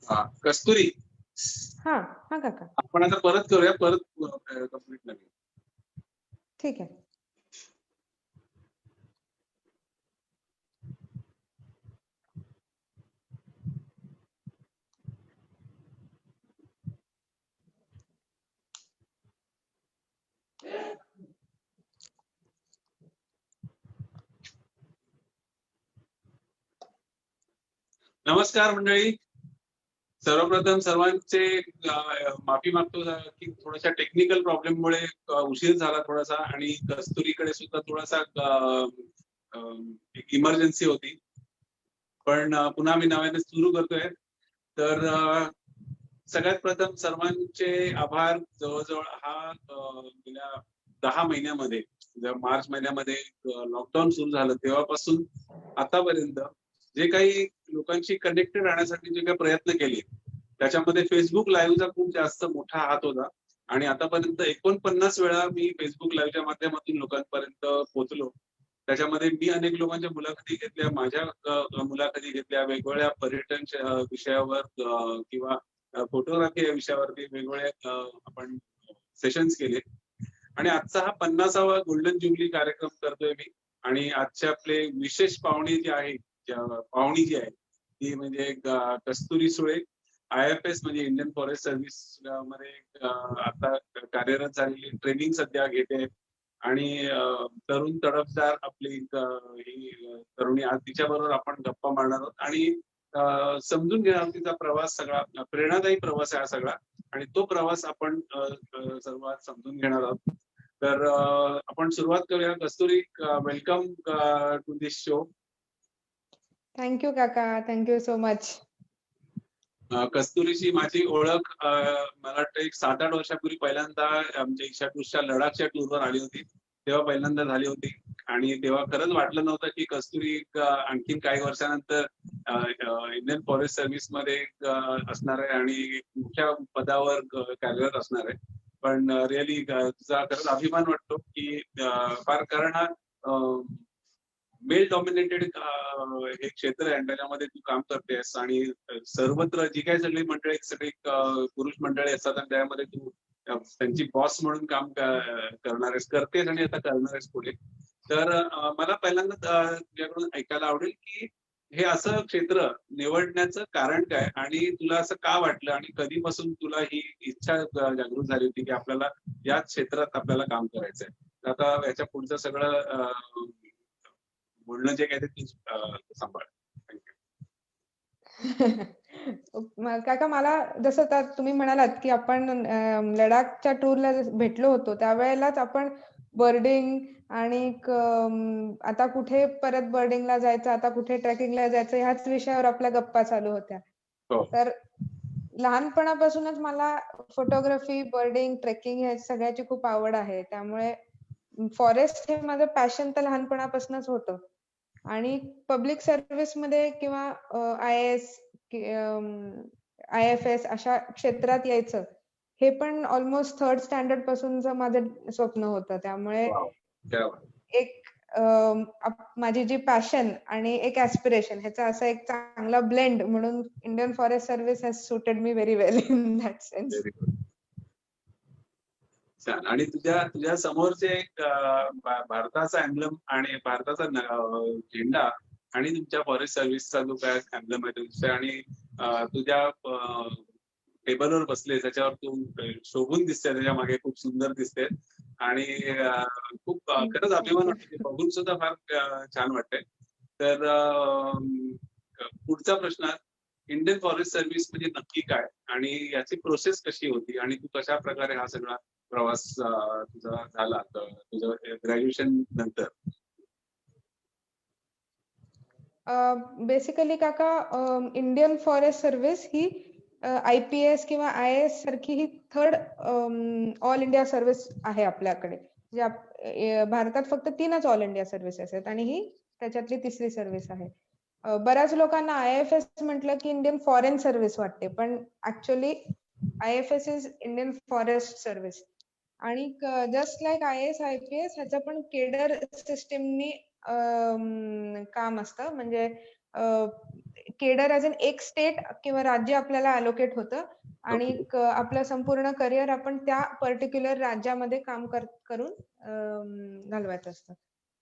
कस्तुरी, हा हा काका, आपण आता परत करूया, परत कंप्लीट नवीन. ठीक आहे. नमस्कार मंडळी, सर्वप्रथम सर्वांचे माफी मागतो की थोड्याशा टेक्निकल प्रॉब्लेममुळे उशीर झाला थोडासा, आणि कस्तुरीकडे सुद्धा थोडासा एक इमर्जन्सी होती, पण पुन्हा मी नव्याने सुरू करतोय. तर सगळ्यात प्रथम सर्वांचे आभार. जवळजवळ हा गेल्या 10 महिन्यामध्ये, मार्च महिन्यामध्ये लॉकडाऊन सुरू झालं तेव्हापासून आतापर्यंत जे काही लोकांशी कनेक्टेड राहण्यासाठी जे काही प्रयत्न केले, त्याच्यामध्ये फेसबुक लाईव्हचा खूप जास्त मोठा हात होता. आणि आतापर्यंत 49 वेळा मी फेसबुक लाईव्हच्या माध्यमातून लोकांपर्यंत पोहोचलो. त्याच्यामध्ये मी अनेक लोकांच्या मुलाखती घेतल्या, माझ्या मुलाखती घेतल्या, वेगवेगळ्या पर्यटन विषयावर किंवा फोटोग्राफी या विषयावरती वेगवेगळे आपण सेशन्स केले. आणि आजचा हा 50वा गोल्डन ज्युबली कार्यक्रम करतोय मी. आणि आजचे आपले विशेष पाहुणे जे आहे, पाहुणी जी आहे ती म्हणजे कस्तुरी सुळे, IFS म्हणजे इंडियन फॉरेस्ट सर्व्हिस मध्ये आता कार्यरत झालेली, ट्रेनिंग सध्या घेते. आणि तरुण तडफदार आपली ही तरुणी, आज तिच्याबरोबर आपण गप्पा मारणार आहोत आणि समजून घेणार तिचा प्रवास, सगळा प्रेरणादायी प्रवास आहे हा सगळा, आणि तो प्रवास आपण सर्वात समजून घेणार आहोत. तर आपण सुरुवात करूया. Kasturi, welcome to this show. Thank you काका, थँक्यू सो मच. कस्तुरीची माझी ओळख मला वाटतं एक 7-8 वर्षापूर्वी पहिल्यांदा आमच्या इशाटूरच्या लडाखच्या टूरवर आली होती, तेव्हा पहिल्यांदा झाली होती. आणि तेव्हा खरंच वाटलं नव्हतं की कस्तुरी आणखीन काही वर्षानंतर इंडियन फॉरेस्ट सर्व्हिस मध्ये असणार आहे आणि मोठ्या पदावर कार्यरत असणार आहे. पण रिअली तुझा खरंच अभिमान वाटतो की फार, कारण हा मेल डॉमिनेटेड हे क्षेत्र आहे, त्याच्यामध्ये तू काम करतेस. आणि सर्वत्र जी काही सगळी मंडळी, सगळी पुरुष मंडळी असतात, आणि त्यामध्ये तू त्यांची बॉस म्हणून काम करतेस आणि आता करणार आहेस पुढे. तर मला पहिल्यांदा तुझ्याकडून ऐकायला आवडेल की हे असं क्षेत्र निवडण्याचं कारण काय, आणि तुला असं का वाटलं, आणि कधीपासून तुला ही इच्छा जागृत झाली होती की आपल्याला या क्षेत्रात आपल्याला काम करायचंय. आता याच्या पुढचं सगळं बोलणं जे काय ते सांभाळ. काका, मला जसं तुम्ही म्हणालात की आपण लडाखच्या टूरला भेटलो होतो, त्यावेळेलाच आपण बर्डिंग आणि आता कुठे परत बर्डिंगला जायचं, आता कुठे ट्रेकिंगला जायचं, ह्याच विषयावर आपल्या गप्पा चालू होत्या. तर लहानपणापासूनच मला फोटोग्राफी, बर्डिंग, ट्रेकिंग ह्या सगळ्याची खूप आवड आहे. त्यामुळे फॉरेस्ट हे माझं पॅशन तर लहानपणापासूनच होतं. आणि पब्लिक सर्व्हिस मध्ये किंवा IFS अशा क्षेत्रात यायचं, हे पण ऑलमोस्ट 3rd स्टँडर्ड पासूनच माझं स्वप्न होतं. त्यामुळे एक माझी जी पॅशन आणि एक ऍस्पिरेशन, ह्याचा असा एक चांगला ब्लेंड म्हणून Indian forest service has suited me very well in that sense. छान. आणि तुझ्या समोरचे भारताचा एम्ब्लम आणि भारताचा झेंडा आणि तुमच्या फॉरेस्ट सर्व्हिसचा जो काय एम्ब्लम आहे तुमच्या, आणि तुझ्या टेबलवर बसले त्याच्यावर तू शोभून दिसते, त्याच्या मागे खूप सुंदर दिसते. आणि खूप खरंच अभिमान वाटतो, बघून सुद्धा फार छान वाटतंय. तर पुढचा प्रश्न, इंडियन फॉरेस्ट सर्व्हिस म्हणजे नक्की काय, आणि याची प्रोसेस कशी होती, आणि तू कशा प्रकारे हा सगळा प्रवास तुझा झाला तुझं ग्रॅज्युएशन नंतर? बेसिकली काका, इंडियन फॉरेस्ट सर्व्हिस ही IPS किंवा IAS सारखी ही 3rd ऑल इंडिया सर्व्हिस आहे आपल्याकडे. भारतात फक्त 3च ऑल इंडिया सर्व्हिसेस आहेत आणि ही त्याच्यातली 3री सर्व्हिस आहे. बऱ्याच लोकांना IFS म्हटलं की इंडियन फॉरेन सर्व्हिस वाटते, पण actually IFS is Indian forest service. आणि जस्ट लाईक IAS, IPS ह्याचं पण केडर सिस्टीमनी काम असतं. म्हणजे केडर ॲज ॲन एक स्टेट किंवा राज्य आपल्याला अलोकेट होतं आणि आपलं संपूर्ण करिअर आपण त्या पर्टिक्युलर राज्यामध्ये काम करून घालवायचं असतं.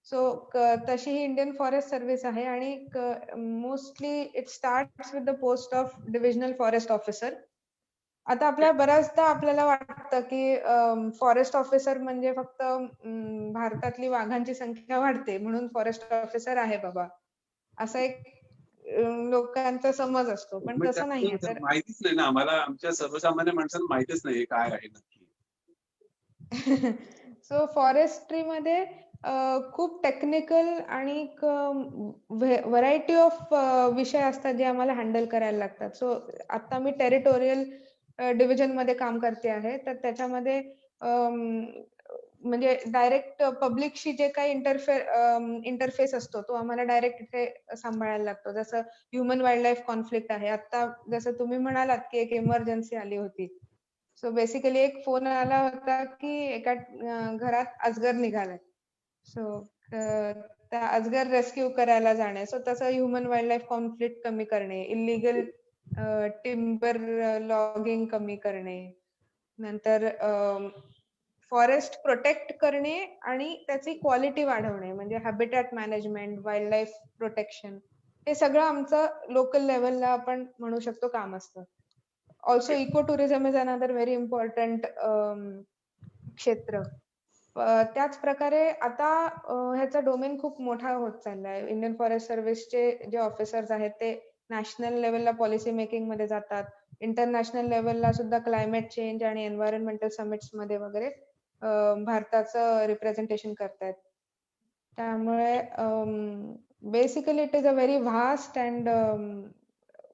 सो तशी ही इंडियन फॉरेस्ट सर्व्हिस आहे आणि mostly it starts with the post of divisional forest officer. आता बऱ्याचदा आपल्याला वाटतं की फॉरेस्ट ऑफिसर म्हणजे फक्त भारतातली वाघांची संख्या वाढते म्हणून फॉरेस्ट ऑफिसर आहे बाबा, असा एक लोकांचा समज असतो, पण म्हणजे तसं नाहीये. त्यातून तर माहितीच नाही ना आम्हाला, आमच्या सर्वसामान्य माणसांना माहितीच नाही हे काय आहे नक्की. सो फॉरेस्ट्रीमध्ये खूप टेक्निकल आणि व्हरायटी ऑफ विषय असतात जे आम्हाला हँडल करायला लागतात. सो आता मी टेरिटोरियल डिव्हिजनमध्ये काम करते आहे. तर त्याच्यामध्ये म्हणजे डायरेक्ट पब्लिकशी जे काही इंटरफेस असतो तो आम्हाला डायरेक्ट इथे सांभाळायला लागतो. जसं ह्युमन वाईल्ड लाईफ कॉन्फ्लिक्ट आहे. आता जसं तुम्ही म्हणालात की एक इमर्जन्सी आली होती. सो बेसिकली एक फोन आला होता की एका घरात अजगर निघालाय. सो त्या अजगर रेस्क्यू करायला जाणे. सो तसं ह्युमन वाईल्ड लाईफ कॉन्फ्लिक्ट कमी करणे, इल्लीगल टिम्बर लॉगिंग कमी करणे, नंतर फॉरेस्ट प्रोटेक्ट करणे आणि त्याची क्वालिटी वाढवणे म्हणजे habitat management, wild life protection, हे सगळं आमचं लोकल लेव्हलला आपण म्हणू शकतो काम असतं. Also eco tourism is another very important क्षेत्र. त्याच प्रकारे आता ह्याचा डोमेन खूप मोठा होत चाललाय. इंडियन फॉरेस्ट सर्व्हिसचे जे ऑफिसर्स आहेत ते नॅशनल लेव्हलला पॉलिसी मेकिंग मध्ये जातात. इंटरनॅशनल लेव्हलला सुद्धा क्लायमेट चेंज आणि एन्व्हायरमेंटल समिट्स मध्ये वगैरे भारताचं रिप्रेझेंटेशन करतायत. त्यामुळे basically it is a very vast and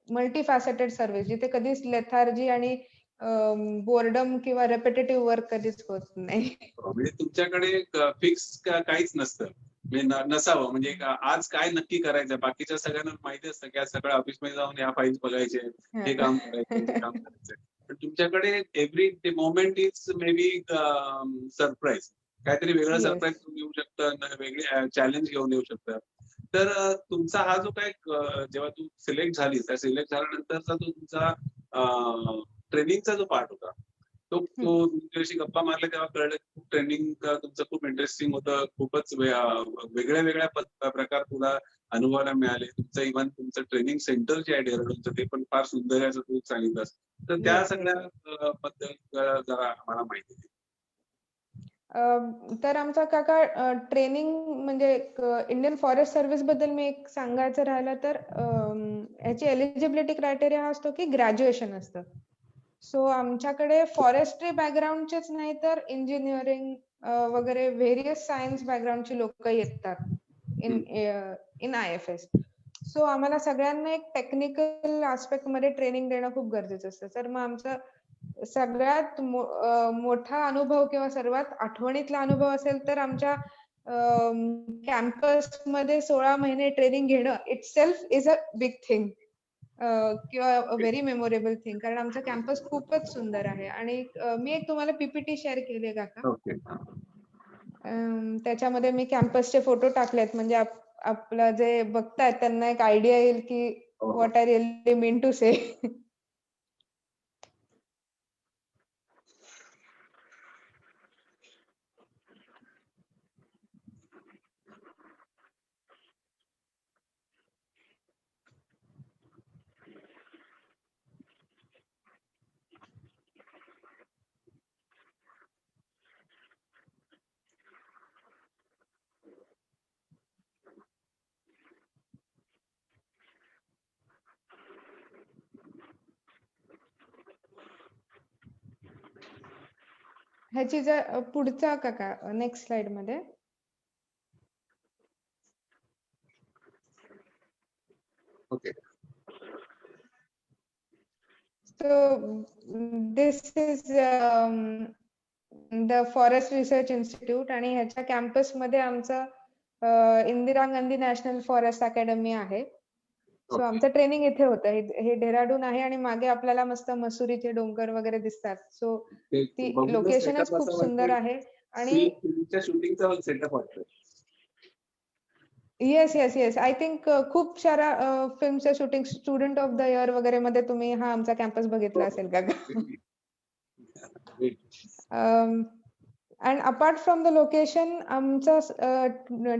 multifaceted service जिथे कधीच लेथार्जी आणि बोर्डम किंवा रेपिटेटिव्ह वर्क कधीच होत नाही. म्हणजे तुमच्याकडे फिक्स काहीच नसतं, म्हणजे नसावं, म्हणजे आज काय नक्की करायचं. बाकीच्या सगळ्यांना माहिती असतं की आज सगळं ऑफिसमध्ये जाऊन या फाईल्स बघायचे, हे काम करायचं, ते काम करायचंय. पण तुमच्याकडे every moment is may be surprise, काहीतरी वेगळं सरप्राईज घेऊन येऊ शकतं, वेगळे चॅलेंज घेऊन येऊ शकतं. तर तुमचा हा जो काय जेव्हा तू सिलेक्ट झालीस, त्या सिलेक्ट झाल्यानंतरचा तो तुमचा ट्रेनिंगचा जो पार्ट होता, तो तुमच्याशी गप्पा मारल्या तेव्हा कळलं खूप ट्रेनिंग तुमचं खूप इंटरेस्टिंग होतं. खूपच वेगळ्या वेगळ्या प्रकार तुला अनुभवायला मिळाले. तुमचं इव्हन तुमचं ट्रेनिंग सेंटर जे आहे डेहराडूनचं ते पण फार सुंदर आहे असं तू सांगितलंस. तर त्या सगळ्या बद्दल जरा आम्हाला माहिती दे. तर आमचा काका ट्रेनिंग म्हणजे इंडियन फॉरेस्ट सर्व्हिस बद्दल मी एक सांगायचं राहिलं तर ह्याची एलिजिबिलिटी क्रायटेरिया हा असतो की ग्रॅज्युएशन असतं. सो आमच्याकडे फॉरेस्ट्री बॅकग्राऊंडचेच नाही तर इंजिनिअरिंग वगैरे व्हेरियस सायन्स बॅकग्राऊंडची लोक येतात इन IFS. सो आम्हाला सगळ्यांना एक टेक्निकल आस्पेक्ट मध्ये ट्रेनिंग देणं खूप गरजेचं असतं. तर मग आमचं सगळ्यात मोठा अनुभव किंवा सर्वात आठवणीतला अनुभव असेल तर आमच्या कॅम्पस मध्ये 16 महिने ट्रेनिंग घेणं itself is a big thing किंवा व्हेरी मेमोरेबल थिंग, कारण आमचा कॅम्पस खूपच सुंदर आहे. आणि मी एक तुम्हाला PPT शेअर केली काका. त्याच्यामध्ये मी कॅम्पसचे फोटो टाकलेत म्हणजे आपलं जे बघतायत त्यांना एक आयडिया येईल की what I really mean to say. ह्याची जर पुढचा काका नेक्स्ट स्लाइड मध्ये. Okay. So this is the Forest Research Institute आणि ह्याच्या कॅम्पस मध्ये आमचं Indira Gandhi national forest academy आहे. सो आमचं ट्रेनिंग इथे होतं. हे डेहराडून आहे आणि मागे आपल्याला मस्त मसुरीचे डोंगर वगैरे दिसतात. सो ती लोकेशनच खूप सुंदर आहे आणि शूटिंगचा सेटअप वाटतोय. येस. आय थिंक खूप साऱ्या फिल्मचे shooting student of the year वगैरे मध्ये तुम्ही हा आमचा कॅम्पस बघितला असेल का? And apart from the location आमचं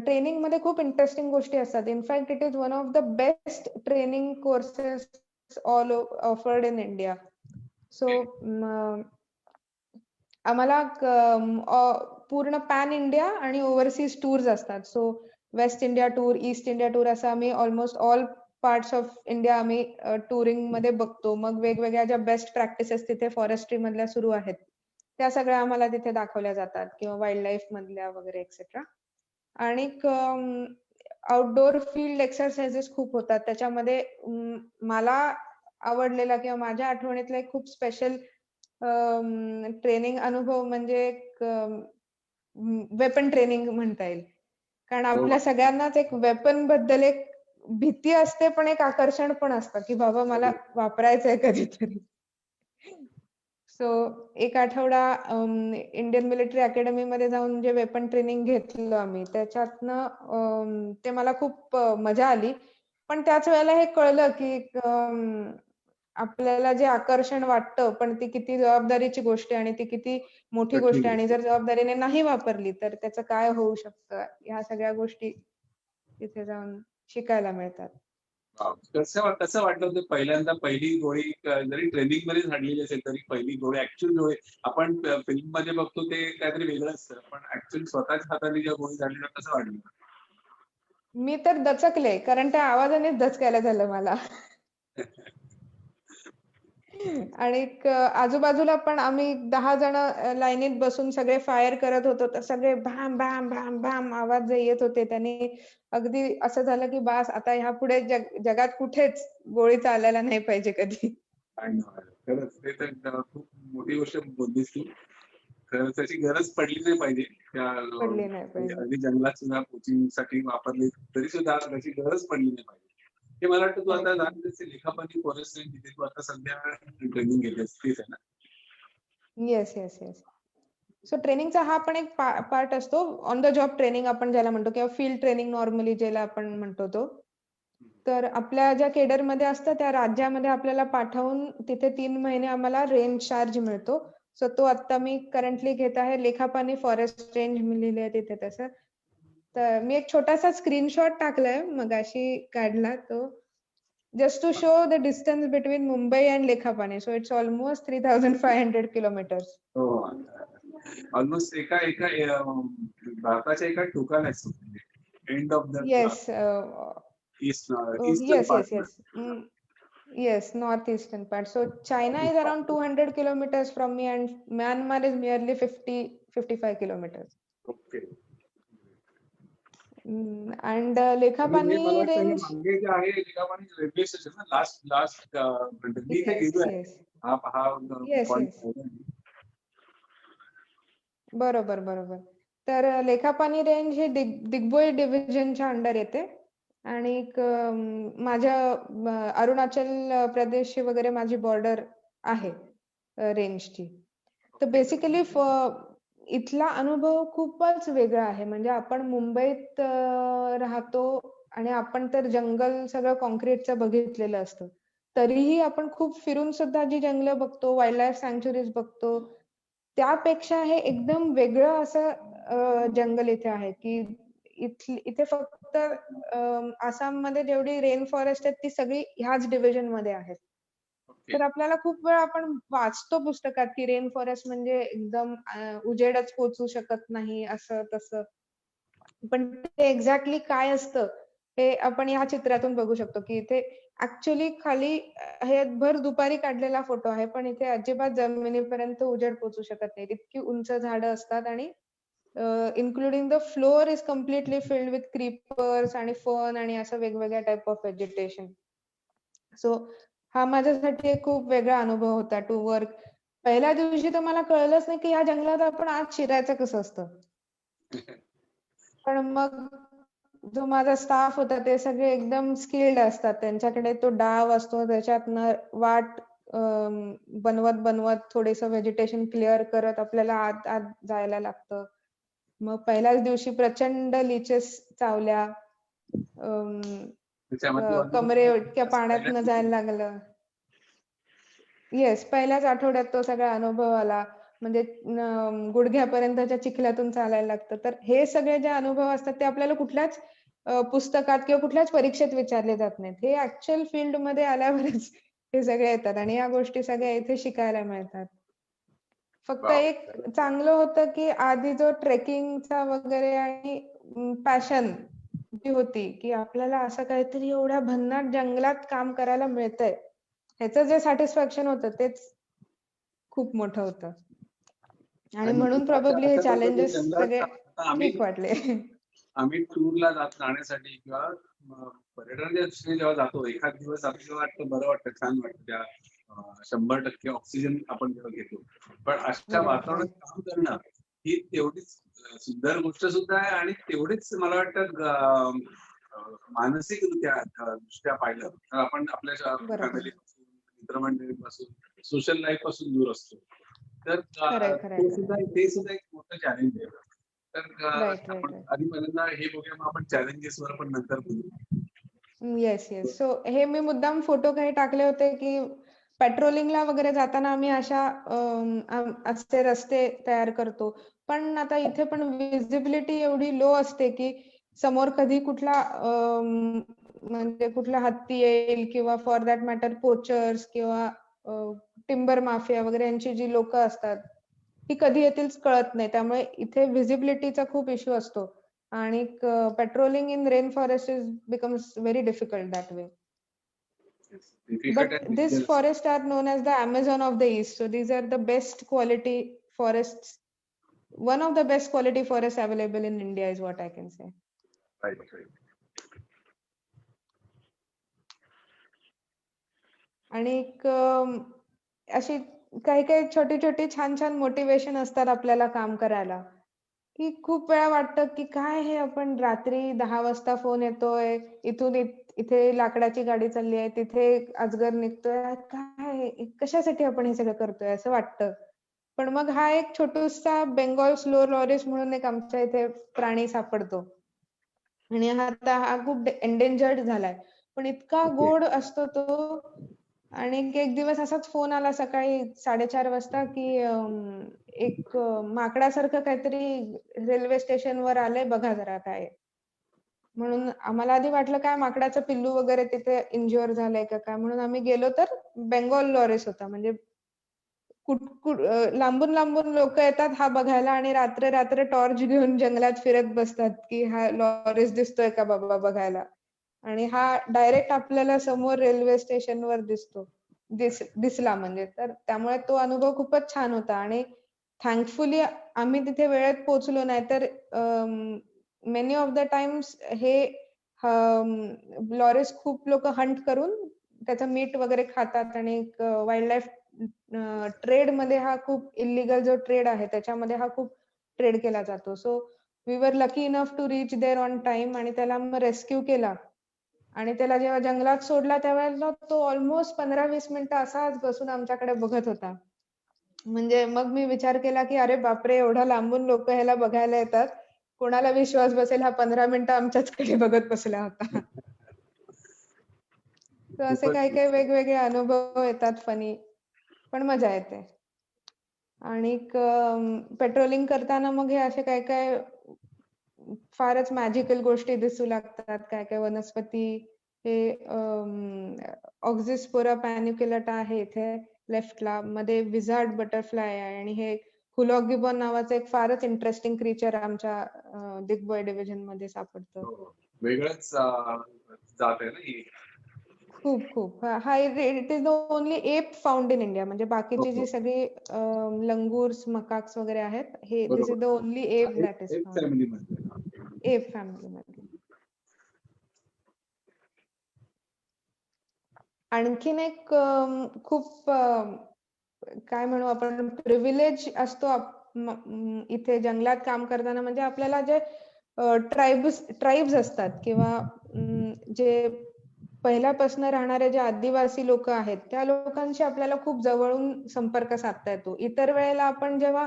ट्रेनिंग मध्ये खूप इंटरेस्टिंग गोष्टी असतात. In fact it is one of the best training courses all offered in India. So आम्हाला पूर्ण पॅन इंडिया आणि ओव्हरसीज टूर्स असतात. So west India tour, east India tour असं आम्ही almost all parts of India आम्ही touring मध्ये बघतो. मग वेगवेगळ्या ज्या बेस्ट प्रॅक्टिसेस तिथे फॉरेस्ट्री मधल्या सुरू आहेत त्या सगळ्या आम्हाला तिथे दाखवल्या जातात किंवा वाईल्ड लाईफ मधल्या वगैरे एक्सेट्रा. आणि आउटडोर फील्ड एक्सरसाइजेस खूप होतात. त्याच्यामध्ये मला आवडलेला किंवा माझ्या आठवणीतला एक खूप स्पेशल ट्रेनिंग अनुभव म्हणजे वेपन ट्रेनिंग म्हणता येईल. कारण आपल्या सगळ्यांनाच एक वेपन बद्दल एक भीती असते पण एक आकर्षण पण असतं की बाबा मला वापरायचंय कधीतरी. सो एक आठवडा इंडियन मिलिटरी अकॅडमी मध्ये जाऊन जे वेपन ट्रेनिंग घेतलं आम्ही त्याच्यातनं ते मला खूप मजा आली. पण त्याच वेळेला हे कळलं की आपल्याला जे आकर्षण वाटतं पण ती किती जबाबदारीची गोष्ट आहे आणि ती किती मोठी गोष्ट आहे आणि जर जबाबदारीने नाही वापरली तर त्याचं काय होऊ शकतं, ह्या सगळ्या गोष्टी तिथे जाऊन शिकायला मिळतात. कसं वाटलं होतं पहिल्यांदा पहिली गोळी जरी ट्रेनिंग मध्ये झाडलेली असेल तरी पहिली गोळी ऍक्च्युअल गोळी आपण फिल्म मध्ये बघतो ते काहीतरी वेगळं असतं पण ऍक्च्युअली स्वतःच्या हाताने ज्या गोळी झाडल्या कसं वाटलं? मी तर दचकले कारण त्या आवाजानेच दचकायला झालं मला. आणि आजूबाजूला पण आम्ही 10 जण लाईनीत बसून सगळे फायर करत होतो तर सगळे भॅम भॅम भॅम भॅम आवाज जे येत होते त्याने अगदी असं झालं की बास आता ह्या पुढे जगात कुठेच गोळी चालायला नाही पाहिजे कधी. खरंच ते तर खूप मोठी गोष्ट बोललीस तू. खरंच त्याची गरज पडली नाही पाहिजे. पडली नाही पाहिजे. अगदी जंगलात सुद्धा कोचिंग साठी वापरली तरी सुद्धा त्याची गरज पडली नाही पाहिजे. हे मला वाटतं तू आता लेखापाली फॉरेस्ट रेंज तिथे तू आता सध्या ट्रेनिंग घेतेस तेच आहे ना? येस. सो ट्रेनिंगचा हा पण एक पार्ट असतो. ऑन द जॉब ट्रेनिंग आपण ज्याला म्हणतो किंवा फील्ड ट्रेनिंग नॉर्मली ज्याला आपण म्हणतो तो. तर आपल्या ज्या केडरमध्ये असतं त्या राज्यामध्ये आपल्याला पाठवून तिथे 3 महिने आम्हाला रेंज चार्ज मिळतो. सो तो आता मी करंटली घेत आहे लेखापानी फॉरेस्ट रेंज मी लिहिले आहे तिथे तसं. तर मी एक छोटासा स्क्रीनशॉट टाकलाय मगाशी काढला तो. Just to show the distance between Mumbai and Lekhapane. So it's almost 3,500 kilometers. हो. ऑलमोस्ट एका एका भारताच्या एका टोकाला असतो. End of the Yes. Eastern part. Yes, northeastern part. So China is around 200 kilometers from me and Myanmar is merely 55 kilometers. Okay. And Lekhapani range. मागे जे आहे लेखापानी रेल्वे स्टेशन ना लास्ट मी ते गेलोय. Yes. बरोबर. तर लेखापानी रेंज हे दिग्बोई डिव्हिजनच्या अंडर येते आणि माझ्या अरुणाचल प्रदेश वगैरे माझी बॉर्डर आहे रेंजची. तर बेसिकली इथला अनुभव खूपच वेगळा आहे. म्हणजे आपण मुंबईत राहतो आणि आपण तर जंगल सगळं कॉन्क्रीटचं बघितलेलं असतं. तरीही आपण खूप फिरून सुद्धा जी जंगलं बघतो, वाईल्ड लाईफ सँक्च्युरीज बघतो, त्यापेक्षा हे एकदम वेगळं असं जंगल इथे आहे की इथे फक्त आसाममध्ये जेवढी रेन फॉरेस्ट आहेत ती सगळी ह्याच डिव्हिजन मध्ये आहेत. तर आपल्याला खूप वेळा आपण वाचतो पुस्तकात की रेन फॉरेस्ट म्हणजे एकदम उजेडच पोचू शकत नाही असं तसं. पण ते एक्झॅक्टली काय असतं हे आपण या चित्रातून बघू शकतो की इथे ऍक्च्युअली खाली हे भर दुपारी काढलेला फोटो आहे पण इथे अजिबात जमिनीपर्यंत उजेड पोचू शकत नाही. इतकी उंच झाडं असतात आणि including the floor is completely filled with creepers आणि फर्न आणि असं वेगवेगळ्या टाइप ऑफ व्हेजिटेशन. सो हा माझ्यासाठी एक खूप वेगळा अनुभव होता टू वर्क. पहिल्या दिवशी तर मला कळलंच नाही की या जंगलात आपण आत शिरायचं कसं असतं. पण मग जो माझा स्टाफ होता ते सगळे एकदम स्किल्ड असतात. त्यांच्याकडे तो डाव असतो त्याच्यातनं वाट बनवत थोडेसं व्हेजिटेशन क्लिअर करत आपल्याला आत जायला लागतं. मग पहिल्याच दिवशी प्रचंड लिचेस चावल्या. त्याच्यामध्ये कमरे इतक्या पाण्यात न जायला लागलं. येस, पहिल्याच आठवड्यात तो सगळा अनुभव आला. म्हणजे गुडघ्यापर्यंतच्या चिखलातून चालायला लागतं. तर हे सगळे जे अनुभव असतात ते आपल्याला कुठल्याच पुस्तकात किंवा कुठल्याच परीक्षेत विचारले जात नाहीत. हे ऍक्च्युअल फील्डमध्ये आल्यावरच हे सगळे येतात आणि या गोष्टी सगळ्या इथे शिकायला मिळतात. फक्त एक चांगलं होतं, की आधी जो ट्रेकिंगचा वगैरे आणि पॅशन जी होती, की आपल्याला असं काहीतरी एवढ्या भन्नाट जंगलात काम करायला मिळतंय. ह्याचं जे सॅटिस्फॅक्शन होतं तेच खूप मोठं होतं. आणि म्हणून प्रोबॅबली हे चॅलेंजेस सगळे ठीक वाटले. आम्ही टूरला जाण्यासाठी किंवा पर्यटनाच्या दृष्टीने जेव्हा जातो, एखाद दिवस आपल्याला वाटतं बरं वाटतं, छान वाटतं त्या 100% ऑक्सिजन आपण जेव्हा घेतो. पण अशा वातावरणात काम करणं ही तेवढीच सुंदर गोष्ट सुद्धा आहे आणि तेवढीच मला वाटतं मानसिकरित्या दृष्ट्या पाहिलं तर आपण आपल्या फॅमिली पासून, मित्रमंडळीपासून, सोशल लाईफ पासून दूर असतो. तर ते सुद्धा एक मोठं चॅलेंज आहे. तर आपण आधी पहिल्यांदा हे बघूया, मग आपण चॅलेंजेस वर पण नंतर बोलू. Yes yes. सो हे मी मुद्दाम फोटो काही टाकले होते, की पेट्रोलिंगला वगैरे जाताना आम्ही असे रस्ते तयार करतो. पण आता इथे पण विजिबिलिटी एवढी लो असते, की समोर कधी कुठला म्हणजे कुठला हत्ती येईल किंवा फॉर दॅट मॅटर पोचर्स किंवा टिम्बर माफिया वगैरे यांची जी लोक असतात ती कधी येतील कळत नाही. त्यामुळे इथे विजिबिलिटीचा खूप इश्यू असतो आणि patrolling in rain forest becomes very difficult that way. But these forests are known as the Amazon of the East. So these are the best quality forests. One of the best quality forests available in India is what I can say. Right. आणि अशी काही काही छोटी छोटी छान छान motivation असतात आपल्याला काम करायला, की खूप वेळा वाटतं की काय हे आपण रात्री 10 वाजता फोन येतोय, इथून इथे लाकडाची गाडी चालली आहे, तिथे अजगर निघतोय, काय कशासाठी आपण हे सगळं करतोय असं वाटतं. पण मग हा एक छोटूसा बेंगॉल स्लो लॉरिस म्हणून एक आमच्या इथे प्राणी सापडतो आणि हा खूप एंडेंजर्ड झालाय, पण इतका गोड असतो तो. आणि एक दिवस असाच फोन आला सकाळी 4:30 वाजता, की एक माकडासारखं काहीतरी रेल्वे स्टेशनवर आलंय, बघा जरा काय. म्हणून आम्हाला आधी वाटलं काय माकडाचं पिल्लू वगैरे तिथे इंज्युअर झालंय का काय, म्हणून आम्ही गेलो तर बेंगॉल लॉरिस होता. म्हणजे लांबून लांबून लोक येतात हा बघायला आणि रात्र रात्र टॉर्च घेऊन जंगलात फिरत बसतात, की हा लॉरिस दिसतोय का बाबा बघायला. आणि हा डायरेक्ट आपल्याला समोर रेल्वे स्टेशनवर दिसला म्हणजे. तर त्यामुळे तो अनुभव खूपच छान होता आणि थँकफुली आम्ही तिथे वेळेत पोहोचलो. नाहीतर मेनी ऑफ द टाइम्स हे लॉरिस खूप लोक हंट करून त्याचं मीट वगैरे खातात आणि वाईल्ड लाईफ ट्रेड मध्ये हा खूप इलिगल जो ट्रेड आहे त्याच्यामध्ये हा खूप ट्रेड केला जातो. So we were lucky enough to reach there on time आणि त्याला मग रेस्क्यू केला. आणि त्याला जेव्हा जंगलात सोडला त्यावेळेला तो ऑलमोस्ट 15-20 मिनिटं असाच बसून आमच्याकडे बघत होता. म्हणजे मग मी विचार केला, की अरे बापरे, एवढा लांबून लोक ह्याला बघायला येतात, कोणाला विश्वास बसेल हा 15 मिनिटं आमच्याचकडे बघत बसला होता. तर असे काही काही वेगवेगळे अनुभव येतात फनी, पण मजा येते. आणि पेट्रोलिंग करताना मग हे असे काय काय फारच मॅजिकल गोष्टी दिसू लागतात. काय काय वनस्पती, हे ऑक्झिस्पोरा पॅनिक्युलटा आहे इथे लेफ्टला, मध्ये विझार्ड बटरफ्लाय आहे आणि हे हुलॉक गिबॉन नावाचं एक फारच इंटरेस्टिंग क्रीचर आमच्या दिग्बॉय डिव्हिजन मध्ये सापडतं. वेगळंच जात आहे ना ही. खूप हा it is the only ape found in India. म्हणजे बाकीची जी सगळी लंगूर्स, मकाक्स वगैरे आहेत, हे this is the only ape that is found ape family मध्ये. आणखीन एक खूप काय म्हणू आपण प्रिव्हिलेज असतो इथे जंगलात काम करताना. म्हणजे आपल्याला जे ट्राईब्स असतात किंवा जे पहिल्यापासून राहणारे जे आदिवासी लोक आहेत त्या लोकांशी आपल्याला खूप जवळून संपर्क साधता येतो. इतर वेळेला आपण जेव्हा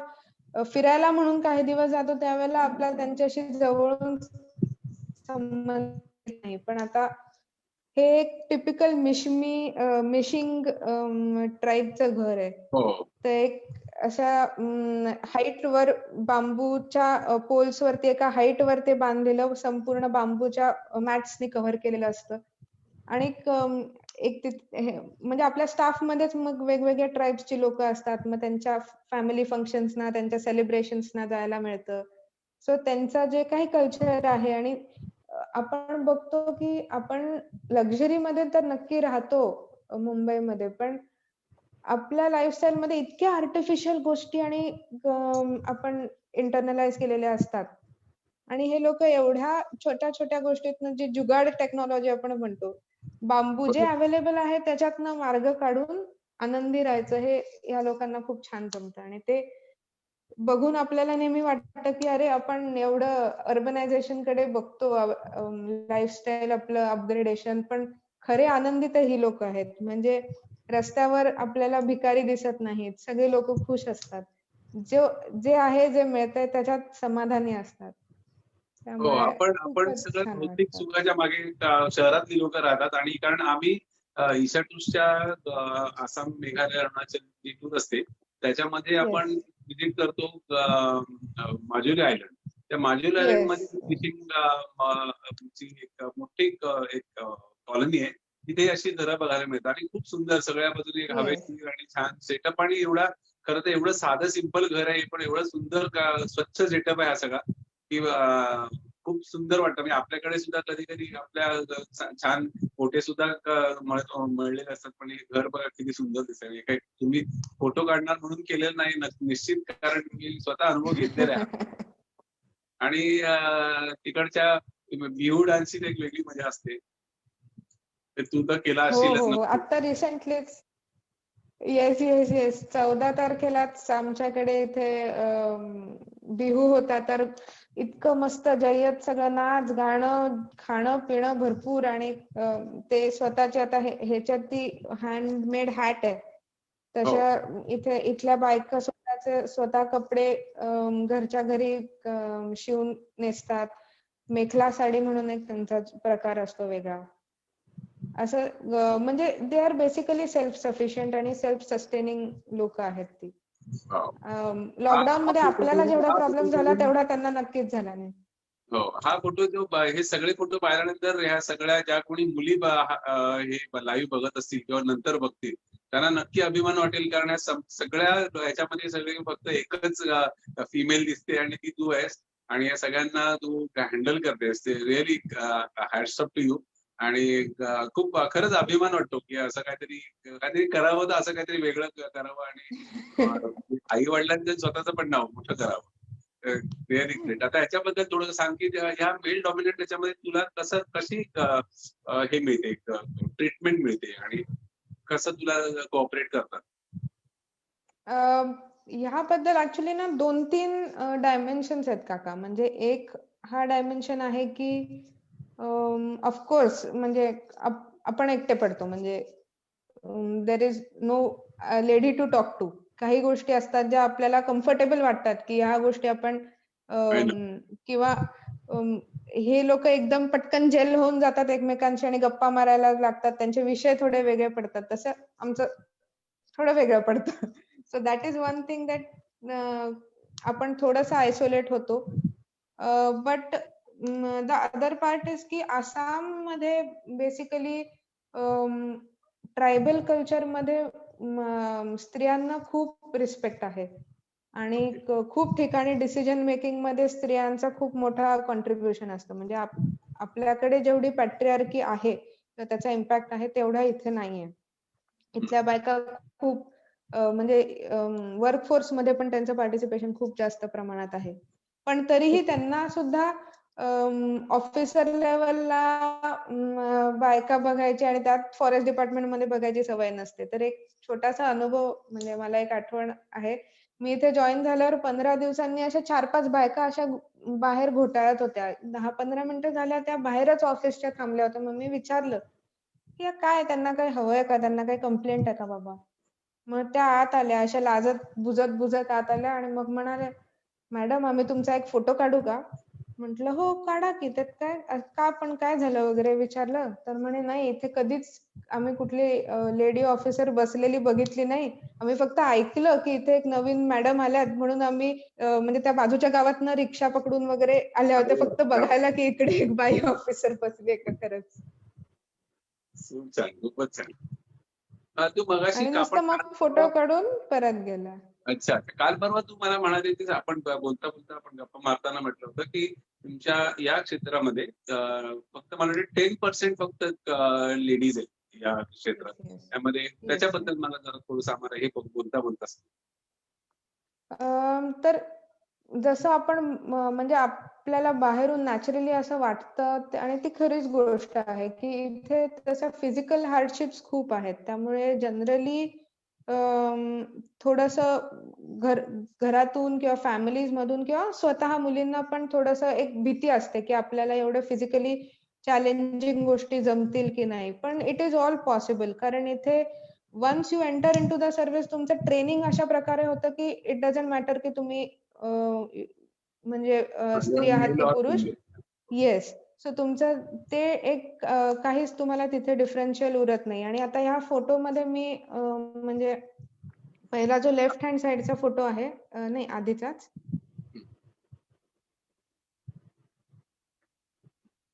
फिरायला म्हणून काही दिवस जातो त्यावेळेला आपल्याला त्यांच्याशी जवळून संबंध नाही. पण आता हे एक टिपिकल मिशिंग ट्राईबचं घर आहे. हो. तर एक अशा हाईटवर बांबूच्या पोल्सवरती एका हाईटवर ते बांधलेलं संपूर्ण बांबूच्या मॅट्सनी कव्हर केलेलं असतं. आणि एक म्हणजे आपल्या स्टाफमध्येच मग वेगवेगळ्या ट्राईब्सची लोकं असतात. मग त्यांच्या फॅमिली फंक्शन्सना, त्यांच्या सेलिब्रेशन्सना जायला मिळतं. सो त्यांचं जे काही कल्चर आहे आणि आपण बघतो की आपण लक्झरीमध्ये तर नक्की राहतो मुंबईमध्ये, पण आपल्या लाईफस्टाईलमध्ये इतक्या आर्टिफिशियल गोष्टी आणि आपण इंटरनलाइज केलेल्या असतात. आणि हे लोकं एवढ्या छोट्या-छोट्या गोष्टीतनं जी जुगाड टेक्नॉलॉजी आपण म्हणतो, बांबू जे बरोबर. अवेलेबल आहे त्याच्यातनं मार्ग काढून आनंदी राहायचं हे या लोकांना खूप छान जमतं आणि ते बघून आपल्याला नेहमी वाटतं, की अरे आपण एवढं अर्बनायझेशनकडे बघतो लाईफस्टाईल आपलं अपग्रेडेशन, पण खरे आनंदी तर ही लोकं आहेत. म्हणजे रस्त्यावर आपल्याला भिकारी दिसत नाहीत. सगळे लोकं खुश असतात. जो जे आहे, जे मिळतंय त्याच्यात समाधानी असतात. हो, त्यामुळे आपण आपण खूपच सगळं छान भौतिक वाटतं. सुखाच्या मागे शहरातली लोकं राहतात आणि कारण आम्ही ईशाटूरच्या आसाम, मेघालय, अरुणाचल जी टूर असते, त्याच्यामध्ये येस. आपण व्हिजिट करतो माजुली आयलंड. त्या माजुली येस. आयलंडमध्ये फिशिंग ची एक मोठी एक कॉलनी आहे. तिथे अशी घरं बघायला मिळतात आणि खूप सुंदर सगळ्या बाजूने एक येस. हवेशीर आणि छान सेटअप आणि एवढा खरं तर एवढं साधं सिंपल घर आहे, पण एवढं सुंदर स्वच्छ सेटअप आहे हा सगळा, की खूप सुंदर वाटतं. म्हणजे आपल्याकडे सुद्धा कधी-कधी आपल्या छान फोटे सुद्धा मळलेले असतात. पण हे घर बघा किती सुंदर दिसेल. हे काही तुम्ही फोटो काढणार म्हणून केलेलं नाही निश्चित, कारण मी स्वतः अनुभव घेतलेला आहे. आणि तिकडच्या बिहू डान्सची एक वेगळी मजा असते. ते तू तर केला हो, असशीलच हो, हो. नक्की. आता रिसेंटलीच येस, येस, येस. 14 तारखेलाच आमच्याकडे इथे बिहू होता. तर इतकं मस्त जय्यत सगळं नाच, गाणं, खाणं-पिणं भरपूर आणि ते स्वतःचे आता ह्याच्यात ती हँडमेड हॅट आहे. हो. तशा इथे इथल्या बायका स्वतःचे स्वतः कपडे घरच्या घरी शिवून नेसतात. मेखला साडी म्हणून एक त्यांचा प्रकार असतो वेगळा. असं म्हणजे they are basically self sufficient आणि सेल्फ सस्टेनिंग लोकं आहेत ती. हो. हा हा लॉकडाऊनमध्ये फोटो आपल्याला बघून जेवढा हा फोटो प्रॉब्लेम झाला बघून तेवढा त्यांना नक्कीच झाला नाही. हो, हा फोटो हे सगळे फोटो पाहिल्यानंतर ह्या सगळ्या ज्या कोणी मुली हे लाईव्ह बघत असतील किंवा नंतर बघतील, त्यांना नक्की अभिमान वाटेल, कारण या सगळ्या ह्याच्यामध्ये सगळे फक्त एकच फिमेल दिसते आणि ती तू आहेस आणि या सगळ्यांना तू हँडल करतेस. ते really hats off to you. आणि खूप खरंच अभिमान वाटतो, की असं काहीतरी काहीतरी करावं, तर असं काहीतरी वेगळं करावं आणि आई वडिलांचं स्वतःचं पण नाव मोठं करावं. Really great. आता ह्याच्याबद्दल थोडं सांग, की ह्या मेल डॉमिनेट त्याच्यामध्ये तुला कशी हे मिळते, ट्रीटमेंट मिळते आणि कसं तुला कोऑपरेट करतात? अ, ह्याबद्दल ऍक्च्युली ना 2-3 डायमेन्शन्स आहेत काका. म्हणजे एक हा डायमेन्शन आहे की ऑफकोर्स म्हणजे आपण एकटे पडतो. म्हणजे there is no lady to talk to. काही गोष्टी असतात ज्या आपल्याला कम्फर्टेबल वाटतात, की ह्या गोष्टी आपण आहे ना? किंवा अं, हे लोकं एकदम पटकन जेल होऊन जातात एकमेकांशी आणि गप्पा मारायला लागतात. त्यांचे विषय थोडे वेगळे पडतात. तसं आमचं थोडं वेगळं पडतं. So that is one thing that आपण थोडंसं आयसोलेट होतो. But the other part is की आसाममध्ये बेसिकली ट्रायबल कल्चरमध्ये स्त्रियांना खूप रिस्पेक्ट आहे आणि ओके. खूप ठिकाणी डिसिजन मेकिंगमध्ये स्त्रियांचा खूप मोठा कॉन्ट्रिब्युशन असतं. म्हणजे आपल्याकडे जेवढी पॅट्रिआर्की आहे, तर त्याचा इम्पॅक्ट आहे तेवढा इथे नाहीये. इथल्या बायका खूप म्हणजे वर्कफोर्समध्ये पण त्यांचं पार्टिसिपेशन खूप जास्त प्रमाणात आहे. पण तरीही त्यांना सुद्धा ऑफिसर लेव्हलला बायका बघायची आणि त्यात फॉरेस्ट डिपार्टमेंटमध्ये बघायची सवय नसते. तर एक छोटासा अनुभव म्हणजे मला एक आठवण आहे. मी इथे जॉइन झाल्यावर 15 दिवसांनी अशा 4-5 बायका अशा बाहेर घोटाळत होत्या. 10-15 मिनिटं झाल्या त्या बाहेरच ऑफिसच्या थांबल्या होत्या. मग मी विचारलं, की "या काय त्यांना काही हवंय का? त्यांना काही कंप्लेंट आहे का बाबा?" मग त्या आत आल्या अशा लाजत बुजत आत आल्या आणि मग म्हणाल्या, "मॅडम आम्ही तुमचा एक फोटो काढू का?" म्हटलं हो काढा की, त्यात काय, का पण काय झालं वगैरे विचारलं, तर म्हणे नाही इथे कधीच आम्ही कुठली लेडी ऑफिसर बसलेली बघितली नाही. आम्ही फक्त ऐकलं की इथे एक नवीन मॅडम आल्यात म्हणून आम्ही म्हणजे त्या बाजूच्या गावातनं रिक्षा पकडून वगैरे आल्या होत्या फक्त बघायला की इकडे एक बाई ऑफिसर बसली का खरंच. खूप छान, खूपच छान. तू मगाशी आणि आपण नुसतं मग फोटो काढून परत गेला. अच्छा, काल परवा तू मला म्हणाली होतीस, आपण बोलता बोलता आपण गप्पा मारताना म्हटलं होतं की तुमच्या या क्षेत्रामध्ये फक्त मला वाटतं 10% फक्त लेडीज आहेत या क्षेत्रात. येस येस त्यामध्ये येस येस. त्याच्याबद्दल मला जरा थोडंसं आम्हाला हे बोलता बोलता तर जसं आपण म्हणजे आपल्याला बाहेरून नॅचरली असं वाटतं आणि ती खरीच गोष्ट आहे की इथे तसं फिजिकल हार्डशिप्स खूप आहेत. त्यामुळे जनरली थोडंसं घरातून किंवा फॅमिलीज मधून किंवा स्वतः मुलींना पण थोडंसं एक भीती असते की आपल्याला एवढं फिजिकली चॅलेंजिंग गोष्टी जमतील की नाही. पण इट इज ऑल पॉसिबल, कारण इथे once you enter into the service तुमचं ट्रेनिंग अशा प्रकारे होतं की इट डझंट मॅटर की तुम्ही म्हणजे स्त्री आहात की पुरुष. येस. सो तुमचं ते एक काहीच तुम्हाला तिथे डिफरन्शियल उरत नाही. आणि आता ह्या फोटोमध्ये मी म्हणजे पहिला जो लेफ्ट हँड साइडचा फोटो आहे, नाही आधीचाच,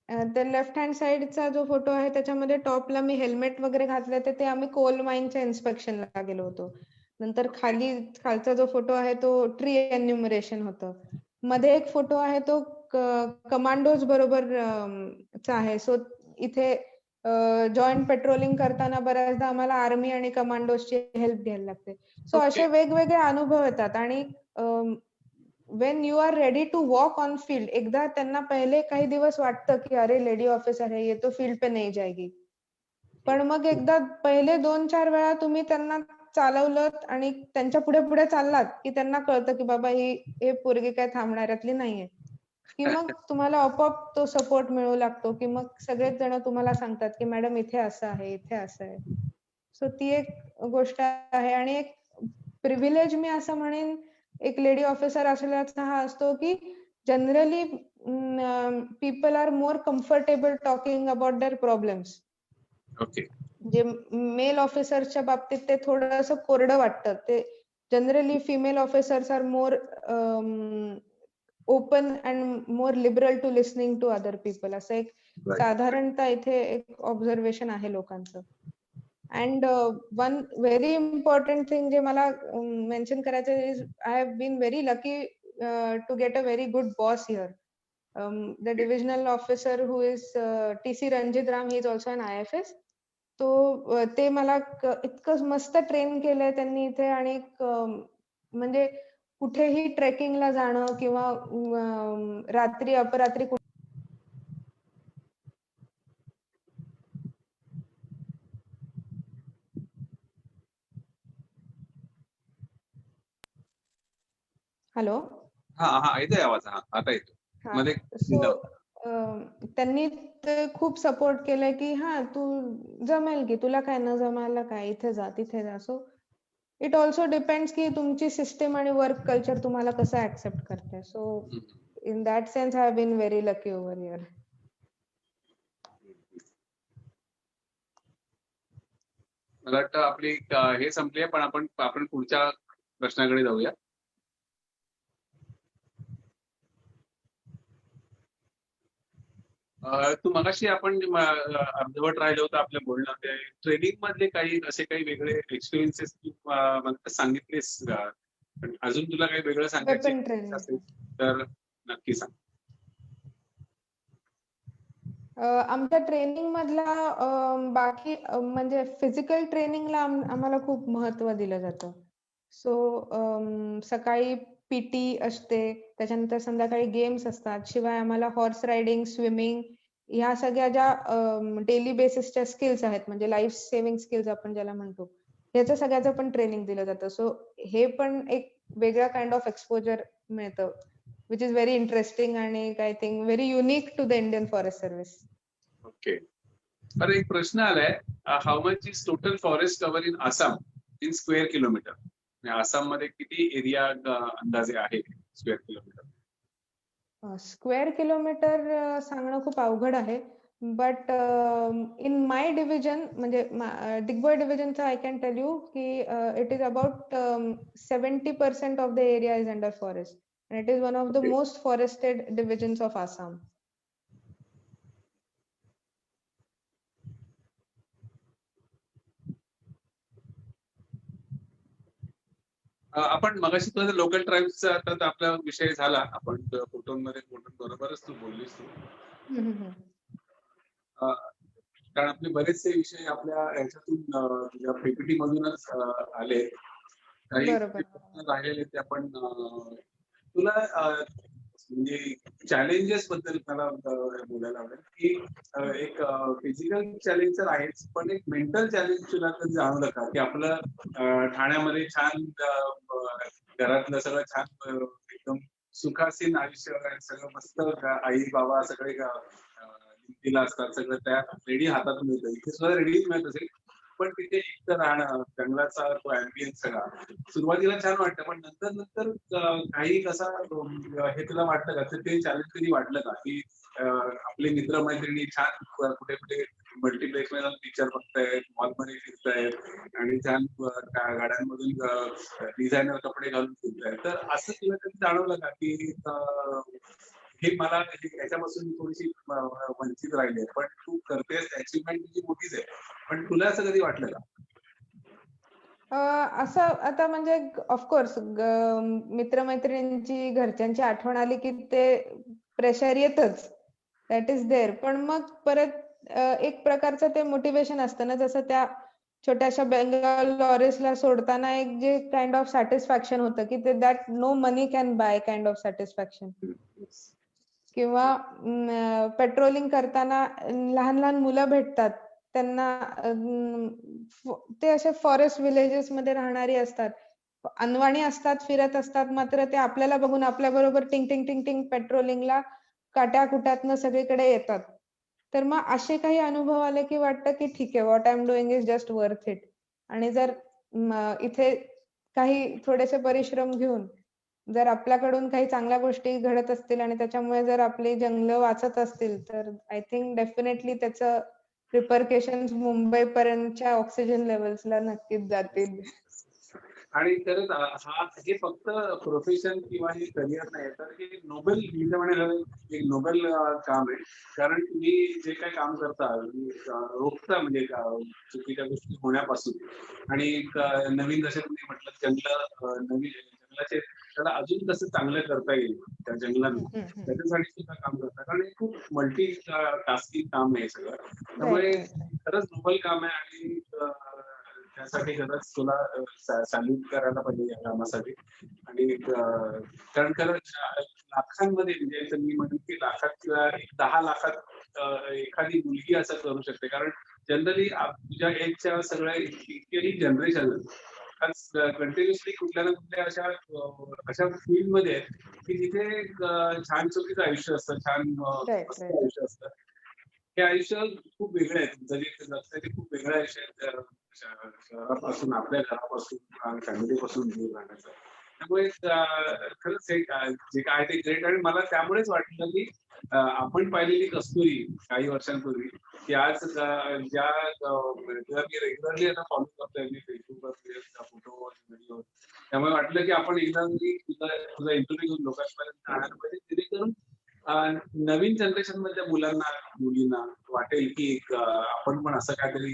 तर लेफ्ट हँड साइडचा जो फोटो आहे त्याच्यामध्ये टॉपला मी हेल्मेट वगैरे घातलं, तर ते आम्ही कोल माइनच्या इन्स्पेक्शनला गेलो होतो. नंतर खालचा जो फोटो आहे तो ट्री एन्युमरेशन होतं. मध्ये एक फोटो आहे तो कमांडोज बरोबर चा आहे. सो इथे जॉईंट पेट्रोलिंग करताना बऱ्याचदा आम्हाला आर्मी आणि कमांडोजची हेल्प घ्यायला लागते. सो असे वेगवेगळे अनुभव येतात. आणि when you are ready to walk on field, एकदा त्यांना पहिले काही दिवस वाटतं की अरे लेडी ऑफिसर है, ये तो फील्ड पे नहीं जाएगी. पण मग एकदा पहिले 2-4 वेळा तुम्ही त्यांना चालवलं आणि त्यांच्या पुढे पुढे चाललात की त्यांना कळतं की बाबा हे पोरगी काय थांबणाऱ्यातली नाहीये. की मग तुम्हाला आपोआप तो सपोर्ट मिळू लागतो की मग सगळेच जण तुम्हाला सांगतात की मॅडम इथे असं आहे, इथे असं आहे. सो ती एक गोष्ट आहे. आणि एक प्रिव्हिलेज मी असं म्हणेन एक लेडी ऑफिसर असल्याचा हा असतो की generally people are more comfortable talking about their problems. Okay. जे मेल ऑफिसरच्या बाबतीत ते थोडंसं कोरडं वाटतं. ते generally female officers are more open and more liberal to listening to other people, असं एक साधारणतः इथे एक ऑब्झर्वेशन आहे लोकांचं. And one very important thing जे मला मेन्शन करायचं is I have been very lucky to get a very good boss here. The divisional officer who is TC Ranjit Ram, he is also an IFS. तो ते मला इतकं मस्त ट्रेन केलंय त्यांनी इथे. आणि म्हणजे कुठेही ट्रेकिंगला जाणं किंवा रात्री अपरात्री हॅलो. हा हा, येतोय आवाज. हा, आता येतो मध्ये. सो त्यांनी ते खूप सपोर्ट केलंय की हा तू जमेल की, तुला काय न जमायला काय, इथे जा तिथे जा. सो इट ऑल्सो डिपेंड्स की तुमची सिस्टम आणि वर्क कल्चर तुम्हाला कसं ऍक्सेप्ट करते. So in that sense I have been very lucky over here. मला वाटतं आपली हे संपली आहे, पण आपण पुढच्या प्रश्नाकडे जाऊया. तू मगाशी आपण अर्धवट राहिलं होतं आपल्या बोलणं, ट्रेनिंग मधले काही असे काही वेगळे एक्सपिरियन्सेस तू मला सांगितलेस का? पण अजून तुला काही वेगळं सांगायचे वेपन ट्रेनिंग असेल तर नक्की सांग. आमच्या ट्रेनिंग मधला बाकी म्हणजे फिजिकल ट्रेनिंगला आम्हाला खूप महत्व दिलं जातं. सो सकाळी PT असते, त्याच्यानंतर संध्याकाळी गेम्स असतात. शिवाय आम्हाला हॉर्स रायडिंग, स्विमिंग ह्या सगळ्या ज्या डेली बेसिसच्या स्किल्स आहेत, म्हणजे लाईफ सेव्हिंग स्किल्स आपण ज्याला म्हणतो, ह्याचं सगळ्याचं पण ट्रेनिंग दिलं जातं. सो हे पण एक वेगळ्या काइंड ऑफ एक्सपोजर मिळतं, which is very interesting आणि I think very unique to the Indian Forest Service. Okay. अरे एक प्रश्न आलाय, how much is total forest cover in Assam in square kilometre? Assam मध्ये किती एरिया अंदाजे आहे स्क्वेअर किलोमीटर? स्क्वेअर किलोमीटर सांगणं खूप अवघड आहे. बट इन माय डिव्हिजन म्हणजे दिग्बोय डिव्हिजनचं आय कॅन टेल यू की it is about 70% of the area is under forest and it is one of the okay. most forested divisions of Assam. आपण मगाशी तुझा local ट्राईब्सचा आता आपला विषय झाला. आपण फोटोमध्ये बरोबरच तू बोललीस तू. अ, कारण आपले बरेचसे विषय आपल्या याच्यातून पीपीटी मधूनच आले. काही बरोबर. राहिलेले ते आपण तुला म्हणजे चॅलेंजेस बद्दल मला बोलायला आवडेल की एक फिजिकल चॅलेंज तर आहेच, पण एक मेंटल चॅलेंज तुला कधी जाणवलं का की आपलं ठाण्यामध्ये छान घरातलं सगळं छान एकदम सुखासीन आयुष्य सगळं मस्त आई बाबा सगळे भिंतीला असतात, सगळं त्या रेडी हातात मिळतं. इथे सुद्धा रेडी मिळत असेल, पण तिथे एकटं राहणं, जंगलाचा तो अँबियन्स सगळा सुरुवातीला छान वाटतं, पण नंतर नंतर काही कसा हे तुला वाटतं का, तर ते चॅलेंज कधी वाटलं का की आपले मित्रमैत्रिणी छान कुठे कुठे मल्टीप्लेक्स मध्ये पिक्चर बघतायत, मॉलमध्ये फिरतायत आणि छान गाड्यांमधून डिझायनर कपडे घालून फिरतायत, तर असं तुला कधी जाणवलं का की हे मला याच्यापासून थोडीशी वंचित राहिली आहे, पण तू करतेस अचिव्हमेंट तुझी मोठीच आहे, पण तुला असं कधी वाटलं का? असं आता म्हणजे ऑफकोर्स मित्रमैत्रिणींची घरच्यांची आठवण आली की ते प्रेशर येतच, दॅट इज देअर. पण मग परत एक प्रकारचं ते मोटिवेशन असतं ना, जसं त्या छोट्याशा बेंगाल लॉरेन्सला सोडताना एक जे काइंड ऑफ सॅटिस्फॅक्शन होतं की ते that no money can buy kind of satisfaction. किंवा पेट्रोलिंग करताना लहान लहान मुलं भेटतात त्यांना, ते असे फॉरेस्ट विलेजेस मध्ये राहणारी असतात, अनवाणी असतात, फिरत असतात, मात्र ते आपल्याला बघून आपल्या बरोबर टिंग टिंग टिंग टिंग पेट्रोलिंगला काट्याकुट्यातनं सगळीकडे येतात. तर मग असे काही अनुभव आले की वाटतं की ठीक आहे, what I am doing is just worth it. आणि जर इथे काही थोडेसे परिश्रम घेऊन जर आपल्याकडून काही चांगल्या गोष्टी घडत असतील आणि त्याच्यामुळे जर आपली जंगलं वाचत असतील, तर आय थिंक डेफिनेटली त्याचं रिपरकेशन्स मुंबई पर्यंतच्या ऑक्सिजन लेवल्सला नक्कीच जातील. आणि खरंच हे फक्त प्रोफेशन किंवा हे करिअर नाही, तर हे नोबेल एक नोबेल काम आहे. कारण तुम्ही जे काही काम करता रोखता म्हणजे चुकीच्या गोष्टी होण्यापासून आणि नवीन जसे तुम्ही म्हटलं नवीन जंगलाचे त्याला अजून कसं चांगलं करता येईल त्या जंगलांना, त्याच्यासाठी सुद्धा काम करतात. कारण हे खूप मल्टी टास्किंग काम आहे सगळं, त्यामुळे राईट राईट. खरंच नोबेल काम आहे आणि त्यासाठी खरंच तुला सॅल्यूट करायला पाहिजे या कामासाठी. आणि कारण खरंच लाखांमध्ये म्हणजे मी म्हणेन की लाखात किंवा 10 लाखात एखादी मुलगी असं करू शकते. कारण जनरली तुझ्या एजच्या सगळ्या इतकेही जनरेशन कंटिन्युअसली कुठल्या ना कुठल्या अशा फील्ड मध्ये आहेत की जिथे छान चुकीचं आयुष्य असतं, छान राईट मस्त राईट. आयुष्य असतं. हे आयुष्य खूप वेगळं आहे, तुमचं जे जगतं ते खूप वेगळं आयुष्य आहे शहरापासून, आपल्या घरापासून, फॅमिलीपासून दूर राहण्याचं. त्यामुळे खरंच हे जे काय ते ग्रेट. आणि मला त्यामुळेच वाटलं की आपण पाहिलेली कस्तुरी काही वर्षांपूर्वी, की आज ज्या मी रेग्युलरली आता फॉलो करतोय मी फेसबुकवर फोटो व्हिडिओ, त्यामुळे वाटलं की आपण एकदा तुझा इंटरव्ह्यू घेऊन लोकांपर्यंत आणायला पाहिजे, जेणेकरून नवीन जनरेशन मधल्या मुलांना मुलींना वाटेल की आपण पण असं काहीतरी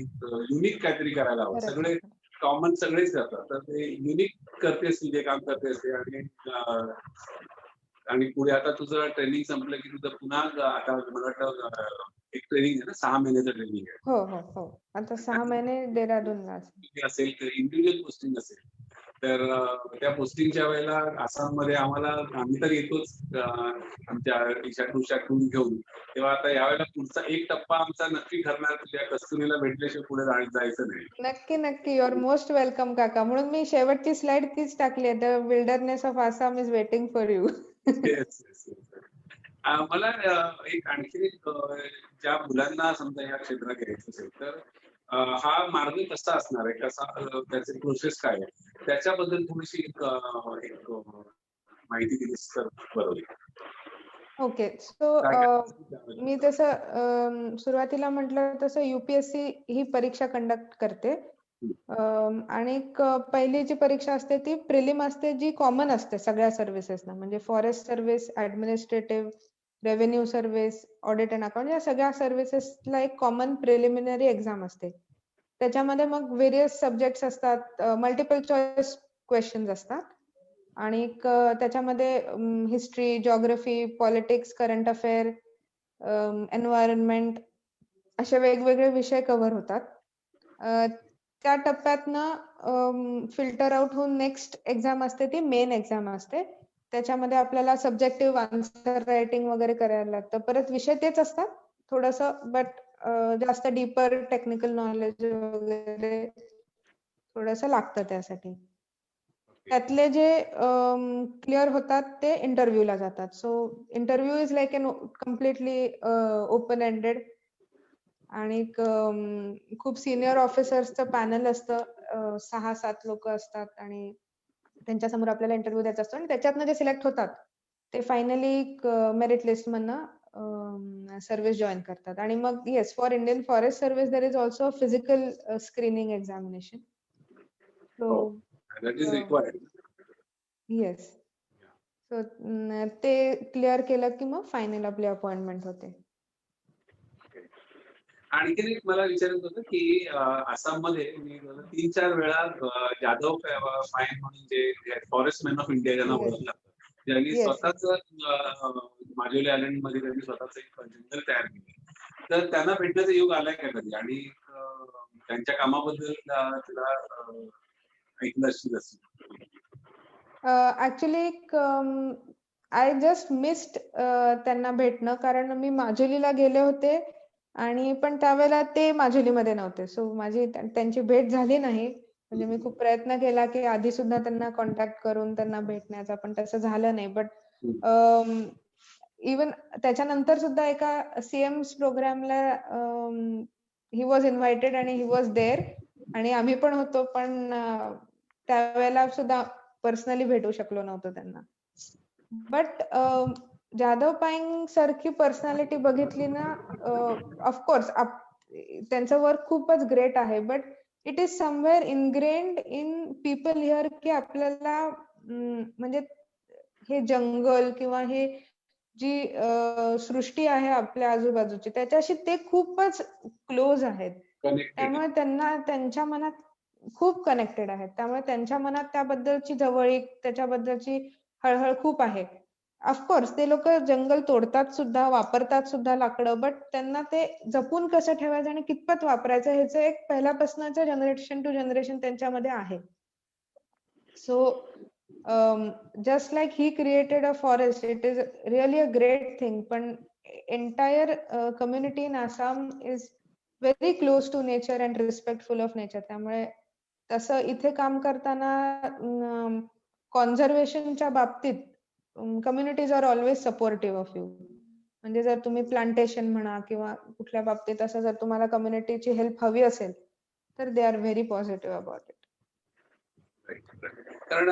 युनिक काहीतरी करायला हवं. खरंच सगळे आहे. कॉमन सगळेच करतात, तर ते युनिक करतेस तू जे काम करतेस ते. आणि पुढे आता तुझं ट्रेनिंग संपलं की तुझं पुन्हा आता मला वाटतं एक ट्रेनिंग आहे ना, 6 महिन्याचं ट्रेनिंग हो हो हो. आता 6 महिने देहरादूनला असेल. असेल तर इंडिव्हिज्युअल पोस्टिंग असेल, तर त्या पोस्टिंगच्या वेळेला आसाममध्ये आम्ही तर येतोच आमच्या ईशा टूर घेऊन. तेव्हा आता यावेळेला पुढचा एक टप्पा आमचा नक्की ठरणार, तुझ्या कस्तुरीला भेटल्याशिवाय पुढे जायचं नाही. नक्की नक्की. यू आर मोस्ट वेलकम काका. म्हणून मी शेवटची स्लाइड तीच टाकली आहे, the wilderness of Assam is waiting for you. Yes, yes, yes. मला एक आणखी ज्या मुलांना समजा या क्षेत्रात घ्यायचं असेल तर हा मार्ग कसा असणार आहे, कसा त्याचे प्रोसेस काय आहे, त्याच्याबद्दल थोडीशी एक माहिती दिलीस तर बरं होईल. ओके. सो काय काय मी तसं सुरुवातीला म्हटलं तसं UPSC ही परीक्षा कंडक्ट करते. आणि पहिली जी परीक्षा असते ती प्रिलिम असते, जी कॉमन असते सगळ्या सर्व्हिसेसना. म्हणजे forest service, administrative, revenue service, audit and account या सगळ्या सर्व्हिसेसला एक कॉमन प्रिलिमिनरी एक्झाम असते. त्याच्यामध्ये मग व्हेरियस सब्जेक्ट्स असतात, मल्टिपल चॉईस क्वेश्चन्स असतात आणि त्याच्यामध्ये history, geography, politics, current affair, environment असे वेगवेगळे विषय कव्हर होतात. त्या टप्प्यातनं फिल्टर आउट होऊन नेक्स्ट एक्झाम असते ती मेन एक्झाम असते. त्याच्यामध्ये आपल्याला सब्जेक्टिव्ह आन्सर रायटिंग वगैरे करायला लागतं. परत विषय तेच असतात थोडंसं, बट जास्त डीपर टेक्निकल नॉलेज वगैरे थोडंसं लागतं त्यासाठी. त्यातले जे क्लिअर होतात ते इंटरव्ह्यूला जातात. So interview is like an completely open ended आणि खूप सिनियर ऑफिसर्सचं पॅनल असतं. 6-7 लोकं असतात आणि त्यांच्यासमोर आपल्याला इंटरव्ह्यू द्यायचा असतो आणि त्याच्यातनं जे सिलेक्ट होतात ते फायनली मेरिट लिस्टमधनं सर्व्हिस जॉइन करतात. आणि मग yes, for Indian forest service there is also physical screening examination. So that is required. Yes. So ते क्लिअर केलं की मग फायनल आपली अपॉइंटमेंट होते. आणखीन एक मला विचारायचं होतं की आसाममध्ये मी 3-4 वेळा जाधव पायन म्हणून जे फॉरेस्ट मॅन ऑफ इंडिया ज्यांना येस. ओळखलं जातं, ज्यांनी येस. स्वतःच माजुली आयलंड मध्ये त्यांनी स्वतःच एक जंगल तयार केलं. तर त्यांना भेटण्याचा योग आलाय का कधी? आणि त्यांच्या कामाबद्दल तुला ऐकलं असशील असं. ऍक्च्युली आय जस्ट मिस्ड त्यांना भेटणं, कारण मी माजुलीला गेले होते आणि पण त्यावेळेला ते माजुलीमध्ये नव्हते. सो माझी त्यांची भेट झाली नाही. म्हणजे मी खूप प्रयत्न केला की आधी सुद्धा त्यांना कॉन्टॅक्ट करून त्यांना भेटण्याचा, पण तसं झालं नाही. बट इवन त्याच्यानंतर सुद्धा एका CM's प्रोग्रामला ही वॉज इन्व्हायटेड आणि ही वॉज देअर आणि आम्ही पण होतो, पण त्यावेळेला सुद्धा पर्सनली भेटू शकलो नव्हतो त्यांना. बट जाधव पायंग सारखी पर्सनॅलिटी बघितली ना, ऑफकोर्स त्यांचं वर्क खूपच ग्रेट आहे, but it is somewhere ingrained in people here की आपल्याला म्हणजे हे जंगल किंवा हे जी सृष्टी आहे आपल्या आजूबाजूची त्याच्याशी ते खूपच क्लोज आहेत. कनेक्टेड. त्यामुळे त्यांना त्यांच्या मनात खूप कनेक्टेड आहेत. त्यामुळे त्यांच्या मनात त्याबद्दलची जवळीक, त्याच्याबद्दलची हळहळ खूप आहे. ऑफकोर्स ते लोक जंगल तोडतात सुद्धा, वापरतात सुद्धा लाकडं, बट त्यांना ते जपून कसं ठेवायचं आणि कितपत वापरायचं ह्याचं एक पहिल्यापासूनच जनरेशन टू जनरेशन त्यांच्यामध्ये आहे. So just like he created a forest, it is really a great thing. But entire community in Assam is very close to nature and respectful of nature. त्यामुळे तसं इथे काम करताना कॉन्झर्वेशनच्या बाबतीत communities are always supportive of you. म्हणजे जर तुम्ही प्लांटेशन म्हणा किंवा कुठल्या बाबतीत असं जर तुम्हाला कम्युनिटीची हेल्प हवी असेल तर they are very positive about it. कारण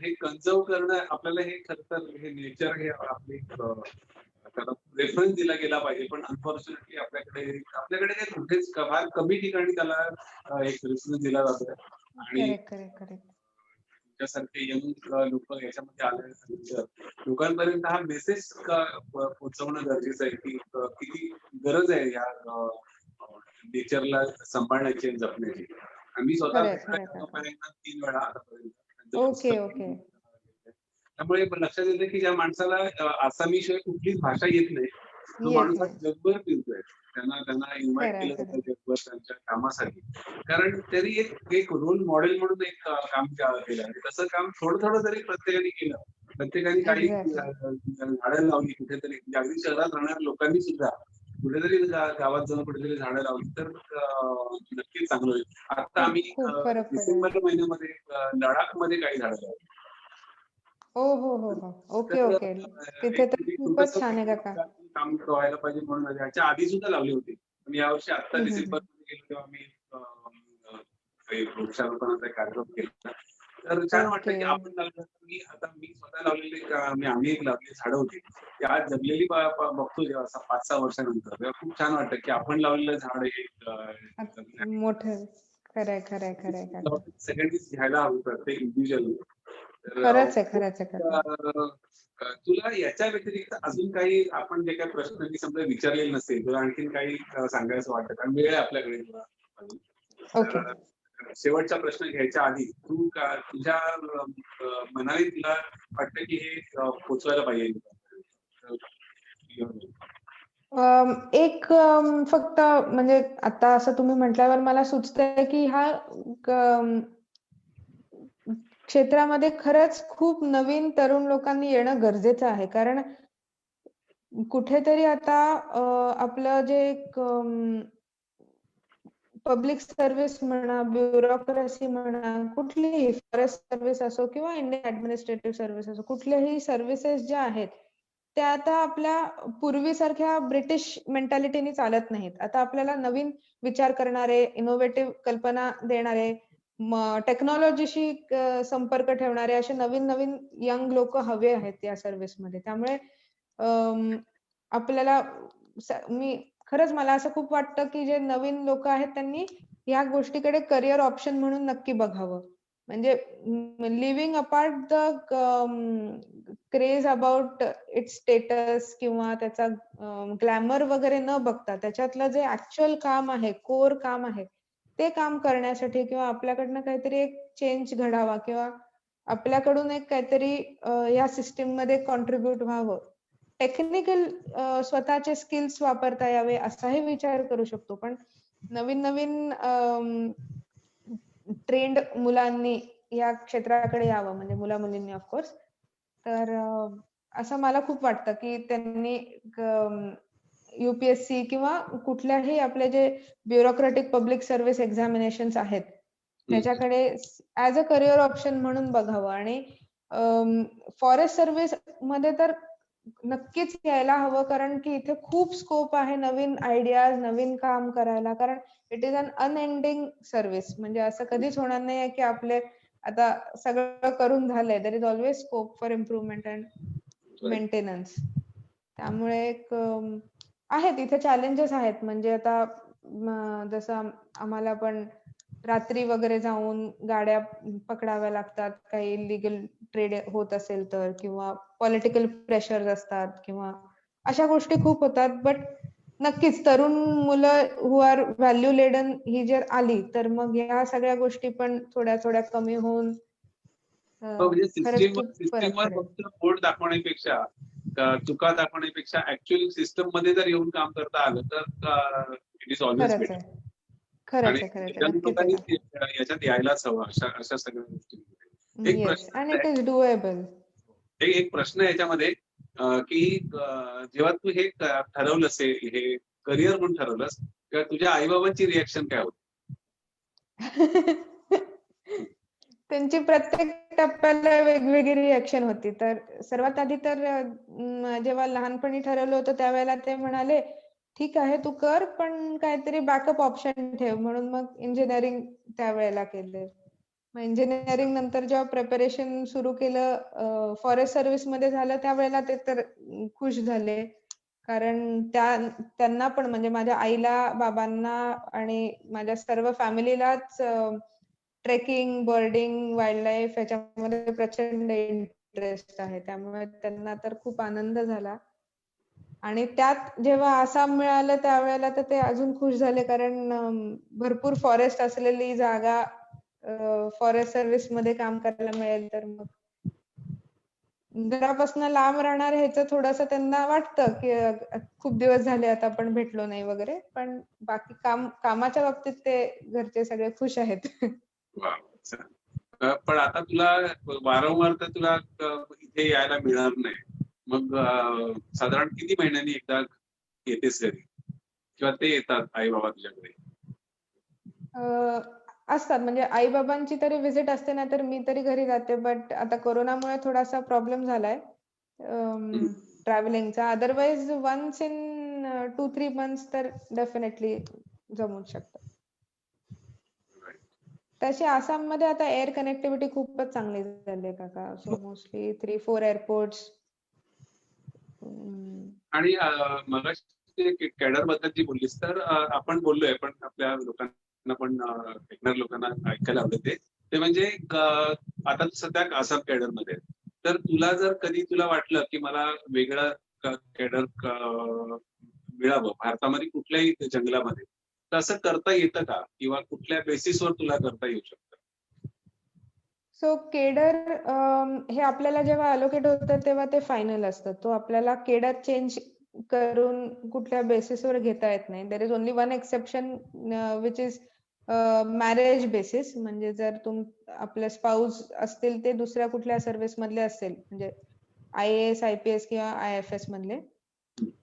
हे कन्झर्व करणं आपल्याला हे खरं तर हे नेचर हे आपली त्याला रेफरन्स दिला गेला पाहिजे, पण अनफॉर्च्युनेटली आपल्याकडे ते कुठेच फार कमी ठिकाणी त्याला एक रेफरन्स दिला जातो. आणि तुमच्यासारखे यंग लोक याच्यामध्ये आल्यानंतर लोकांपर्यंत हा मेसेज पोहोचवणं गरजेचं आहे की किती गरज आहे या नेचरला सांभाळण्याची आणि जपण्याची. आम्ही स्वतः 3 वेळा आतापर्यंत. ओके. त्यामुळे लक्षात येतं की ज्या माणसाला आसामी शिवाय कुठलीच भाषा येत नाही, तो माणूस आज जगभर फिरतोय. त्यांना इन्व्हाइट केलं जातं जगभर त्यांच्या कामासाठी, कारण त्यांनी एक रोल मॉडेल म्हणून एक काम केलं. आणि तसं काम थोडं जरी प्रत्येकाने केलं, प्रत्येकाने काही झाडं लावली कुठेतरी, अगदी शहरात राहणाऱ्या लोकांनी सुद्धा कुठेतरी गावात जाऊन कुठेतरी झाडं लावली तर नक्कीच चांगलं होईल. आता आम्ही डिसेंबर महिन्यामध्ये लडाखमध्ये काही झाडं लावली. हो. ओके. तिथे तर खूपच छान आहे काका. काम व्हायला पाहिजे म्हणून याच्या आधी सुद्धा लावली होती. यावर्षी आता डिसेंबर मध्ये गेलो तेव्हा आम्ही वृक्षारोपणाचा कार्यक्रम केला. तर छान वाटतं ओके. की आपण लावलं. मी स्वतः लावलेली आम्ही एक लावलेली झाडं होती. ती आज जगलेली बघतो जेव्हा असं 5-6 वर्षानंतर तेव्हा खूप छान वाटतं की आपण लावलेलं झाड हे जगलं आहे. मोठं. खरंय, खरंय, खरंय काका. सगळ्यांनीच घ्यायला हवं प्रत्येक इंडिव्हिज्युअल. तर खरंच आहे, खरंच आहे काका. तुला याच्या व्यतिरिक्त अजून काही आपण जे काही प्रश्न मी समजा विचारलेले नसेल तुला आणखीन काही सांगायचं वाटतं कारण वेळ आहे आपल्याकडे तुला अजून. ओके. तर शेवटचा प्रश्न घ्यायच्या आधी तुझ्या मनाने तुला वाटतं की हे पोचवायला पाहिजे. एक फक्त म्हणजे आता असं तुम्ही म्हटल्यावर मला सुचतंय की ह्या क्षेत्रामध्ये खरंच खूप नवीन तरुण लोकांनी येणं गरजेचं आहे. कारण कुठेतरी आता आपलं जे एक पब्लिक सर्व्हिस म्हणा, ब्युरोक्रेसी म्हणा, कुठलीही फॉरेस्ट सर्व्हिस असो किंवा इंडियन ॲडमिनिस्ट्रेटिव्ह सर्व्हिस असो, कुठल्याही सर्व्हिसेस ज्या आहेत, त्या आता आपल्या पूर्वीसारख्या ब्रिटिश मेंटॅलिटीनी चालत नाहीत. आता आपल्याला नवीन विचार करणारे, इनोव्हेटिव्ह कल्पना देणारे, टेक्नॉलॉजीशी संपर्क ठेवणारे असे नवीन-नवीन यंग लोकं हवे आहेत या सर्व्हिसमध्ये. त्यामुळे आपल्याला खरंच मला असं खूप वाटतं, की जे नवीन लोकं आहेत त्यांनी या गोष्टीकडे करियर ऑप्शन म्हणून नक्की बघावं. म्हणजे living apart the craze about it's status किंवा त्याचा ग्लॅमर वगैरे न बघता त्याच्यातलं जे ॲक्चुअल काम आहे, कोर काम आहे, ते काम करण्यासाठी किंवा आपल्याकडनं काहीतरी एक चेंज घडावा किंवा आपल्याकडून एक काहीतरी या सिस्टममध्ये कॉन्ट्रिब्यूट व्हावं. टेक्निकल स्वतःचे स्किल्स वापरता यावे असाही विचार करू शकतो. पण नवीन-नवीन ट्रेंड मुलांनी या क्षेत्राकडे यावं म्हणजे मुला-मुलींनी ऑफ कोर्स. तर असं मला खूप वाटतं, की त्यांनी यू-पी-एस-सी किंवा कुठल्याही आपले जे ब्युरोक्रॅटिक पब्लिक सर्व्हिस एक्झामिनेशन्स आहेत, त्याच्याकडे ॲज अ करियर ऑप्शन म्हणून बघावं आणि फॉरेस्ट सर्व्हिसमध्ये तर नक्कीच यायला हवं कारण की इथे खूप स्कोप आहे नवीन आयडियाज, नवीन काम करायला. कारण it is an unending service. म्हणजे असं कधीच होणार नाहीये की आपले आता सगळं करून झालंय. There is always scope for improvement and maintenance. त्यामुळे एक आहेत इथे चॅलेंजेस आहेत. म्हणजे आता जसं आम्हाला पण रात्री वगैरे जाऊन गाड्या पकडाव्या लागतात. काही इल्लीगल ट्रेड होत असेल तर किंवा पॉलिटिकल प्रेशर्स असतात किंवा अशा गोष्टी खूप होतात. बट नक्कीच तरुण मुलं हू आर व्हॅल्यू लेडन ही जर आली तर मग ह्या सगळ्या गोष्टी पण थोड्या-थोड्या कमी होऊन म्हणजे खरंच खूप फरक सिस्टीमवर पडेल. फक्त बोट दाखवण्यापेक्षा चुका दाखवण्यापेक्षा ऍक्च्युअली सिस्टम मध्ये जर येऊन काम करता आलं तर इट इज ऑलवेज खरंच बेटर. आहे. आणि खरंच आहे. यंग नक्कीच आहे लोकांनी काका. याच्यात यायलाच हवं अशा अशा सगळ्या गोष्टींमध्ये. एक येस प्रश्न आणि इट आहे इज डुएबल. एक प्रश्न याच्यामध्ये की जेव्हा तू हे ठरवलंस हे करिअर म्हणून ठरवलंस तेव्हा तुझ्या आईबाबांची रिएक्शन काय होती? त्यांची प्रत्येक टप्प्याला वेगवेगळी रिएक्शन होती. तर सर्वात आधी तर जेव्हा लहानपणी ठरवलं होतं त्यावेळेला ते म्हणाले, "ठीक आहे तू कर, पण काहीतरी बॅकअप ऑप्शन ठेव." म्हणून मग इंजिनिअरिंग त्यावेळेला केलं. मग इंजिनिअरिंग नंतर जेव्हा प्रिपरेशन सुरू केलं फॉरेस्ट सर्व्हिसमध्ये झालं त्यावेळेला ते तर खुश झाले. कारण त्यांना पण म्हणजे माझ्या आईला, बाबांना आणि माझ्या सर्व फॅमिलीलाच ट्रेकिंग, बर्डिंग, वाईल्डलाईफ याच्यामध्ये प्रचंड इंटरेस्ट आहे. त्यामुळे त्यांना तर खूप आनंद झाला. आणि त्यात जेव्हा आसाम मिळालं त्यावेळेला तर ते अजून खुश झाले कारण भरपूर फॉरेस्ट असलेली जागा फॉरेस्ट सर्व्हिसमध्ये काम करायला मिळेल तर मग घरापासून लांब राहणार ह्याचं थोडंसं त्यांना वाटतं, की खूप दिवस झाले आता आपण भेटलो नाही वगैरे. पण बाकी कामाच्या बाबतीत ते घरचे सगळे खुश आहेत. वा, छान. पण आता तुला वारंवार तर तुला इथे यायला मिळणार नाही. मग साधारण किती महिन्यांनी एकदा येतेस घरी? किंवा ते येतात आई-बाबा तुझ्याकडे? असतात म्हणजे आई-बाबांची तरी व्हिजिट असते ना, तर मी तरी घरी जाते. बट आता कोरोनामुळे थोडासा प्रॉब्लेम झालाय ट्रॅव्हलिंगचा. अदरवाईज वन्स इन 2-3 मंथ्स तर डेफिनेटली जमूच शकतं. तशी आसाममध्ये आता एअर कनेक्टिव्हिटी खूपच चांगली झाली आहे काका. So mostly 3-4 airports. आणि मगाशी कॅडर बद्दल जी बोललीस तर आपण बोललोय, पण आपल्या लोकांना पण ऐकणाऱ्या लोकांना ऐकायला आवडते ते म्हणजे आता तू सध्या आसाम कॅडर मध्ये आहे. तर तुला जर कधी तुला वाटलं की मला वेगळं कॅडर मिळावं भारतामध्ये कुठल्याही जंगलामध्ये, तर असं करता येतं का, किंवा कुठल्या बेसिसवर तुला करता येऊ शकतं? सो केडर हे आपल्याला जेव्हा अलोकेट होतं तेव्हा ते फायनल असतं. तो आपल्याला केडर चेंज करून कुठल्या बेसिसवर घेता येत नाही. There is only one exception which is marriage basis. म्हणजे जर आपले स्पाऊस असतील ते दुसऱ्या कुठल्या सर्व्हिस मधले असेल, म्हणजे IAS, IPS किंवा IFS मधले,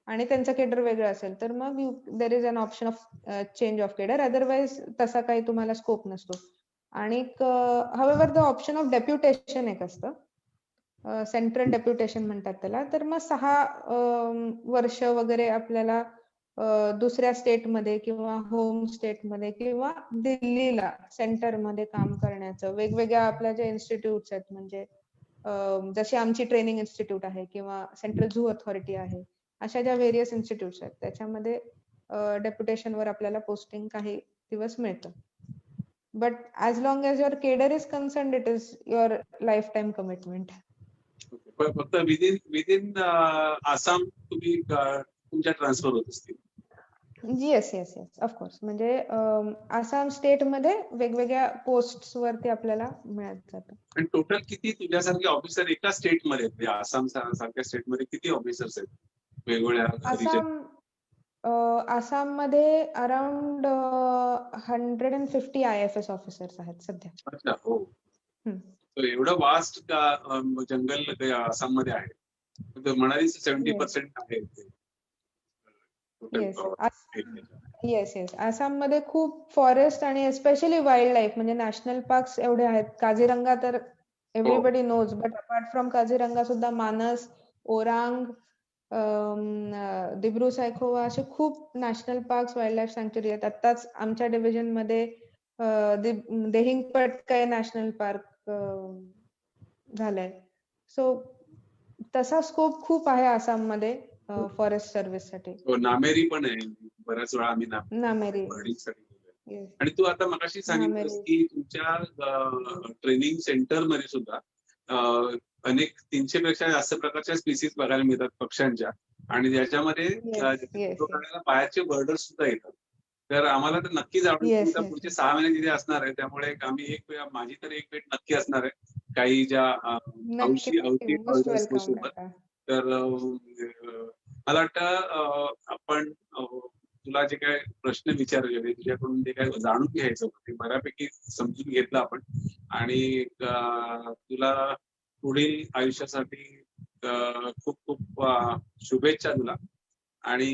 आणि त्यांचं केडर वेगळं असेल, तर मग there is an option of change of cadre. Otherwise तसा काही तुम्हाला स्कोप नसतो. आणि however the option of deputation एक असतं, सेंट्रल डेप्युटेशन म्हणतात त्याला. तर मग 6 वर्ष वगैरे आपल्याला दुसऱ्या स्टेटमध्ये किंवा होम स्टेटमध्ये किंवा दिल्लीला सेंटरमध्ये काम करण्याचं, वेगवेगळ्या आपल्या ज्या इन्स्टिट्यूट्स आहेत, म्हणजे जशी आमची ट्रेनिंग इन्स्टिट्यूट आहे किंवा सेंट्रल झू अथॉरिटी आहे, अशा ज्या व्हेरियस इन्स्टिट्यूट्स आहेत त्याच्यामध्ये डेप्युटेशनवर आपल्याला पोस्टिंग काही दिवस मिळतं. But as long as your cadre is concerned, it is your lifetime commitment. फक्त विदिन आसाम तुम्ही तुमच्या ट्रान्सफर होत असतील? Yes, of course. म्हणजे आसाम स्टेट मध्ये वेगवेगळ्या पोस्ट्स वरती आपल्याला मिळत जातं. आणि टोटल किती तुझ्यासारखे ऑफिसर एका स्टेट मध्ये आहेत? आसाम सारख्या स्टेट मध्ये किती ऑफिसर्स आहेत वेगवेगळ्या? आसाम मध्ये अराउंड 150 IFS ऑफिसर्स आहेत सध्या. अच्छा, हो. तर एवढं वास्ट जंगल आसाम मध्ये आहे, म्हणाली 70% आहे ते. येस. आसाम मध्ये खूप फॉरेस्ट आणि एस्पेशली वाईल्ड लाईफ, म्हणजे नॅशनल पार्क्स एवढे आहेत. काझीरंगा तर everybody knows, but apart from Kaziranga सुद्धा मानस, ओरांग, दिब्रू सैखोवा असे खूप national parks, wildlife sanctuary आहेत. आताच आमच्या डिव्हिजन मध्ये देहिंग पटकाय नॅशनल पार्क झालंय. सो तसा स्कोप खूप आहे आसाम मध्ये फॉरेस्ट सर्व्हिस साठी. नामेरी पण आहे, बऱ्याच वेळा आम्ही नामेरी. आणि तू आता मगाशी सांगितलंस की तुमच्या ट्रेनिंग सेंटर मध्ये सुद्धा अनेक 300 पेक्षा जास्त प्रकारच्या स्पीसीज बघायला मिळतात पक्ष्यांच्या, आणि ज्याच्यामध्ये पायाचे बर्डर सुद्धा येतात. तर आम्हाला तर नक्कीच आवडेल. पुढचे 6 महिने तिथे असणार आहे, त्यामुळे आम्ही माझी तर एक भेट नक्की असणार आहे काही ज्या बर्डर्स सोबत. तर मला वाटतं आपण तुला जे काय प्रश्न विचारले, तुझ्याकडून जे काय जाणून घ्यायचं होतं ते बऱ्यापैकी समजून घेतलं आपण. आणि तुला पुढील आयुष्यासाठी खूप खूप शुभेच्छा तुला. आणि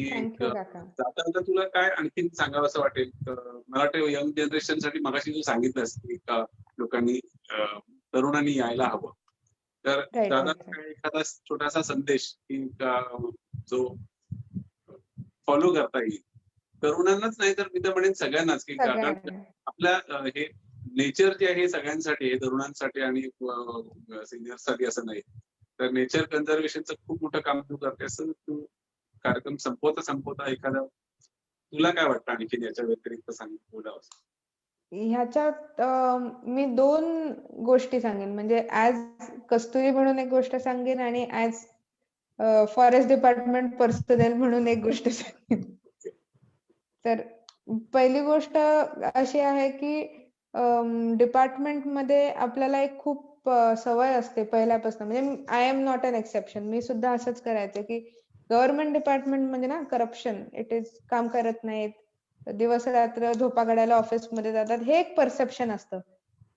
जाता तुला काय आणखीन सांगावं असं वाटेल? मला वाटतं यंग जनरेशन साठी मगाशी तू सांगितलंस की लोकांनी, तरुणांनी यायला हवं. तर दादा एखादा छोटासा संदेश की जो फॉलो करता येईल तरुणांनाच, नाही तर मी तर म्हणेन सगळ्यांनाच, की आपल्या हे नेचर जे आहे सगळ्यांसाठी आहे, तरुणांसाठी आणि सिनियर्ससाठी असं नाही. तर नेचर कन्झर्वेशनचं खूप मोठं काम तू करते. असं तू कार्यक्रम संपवता एखादा तुला काय वाटतं आणखी याच्या व्यतिरिक्त बोलावं? ह्याच्यात मी 2 गोष्टी सांगेन. म्हणजे ऍज कस्तुरी म्हणून एक गोष्ट सांगेन आणि ऍज फॉरेस्ट डिपार्टमेंट पर्सनल म्हणून एक गोष्ट सांगेन. तर पहिली गोष्ट अशी आहे की डिपार्टमेंट मध्ये आपल्याला एक खूप सवय असते पहिल्यापासून. म्हणजे I am not an exception. मी सुद्धा असंच करायचं की गव्हर्नमेंट डिपार्टमेंट म्हणजे ना करप्शन, इट इज, काम करत नाहीत, दिवस रात्र झोपा काढायला ऑफिसमध्ये जातात, हे एक परसेप्शन असतं.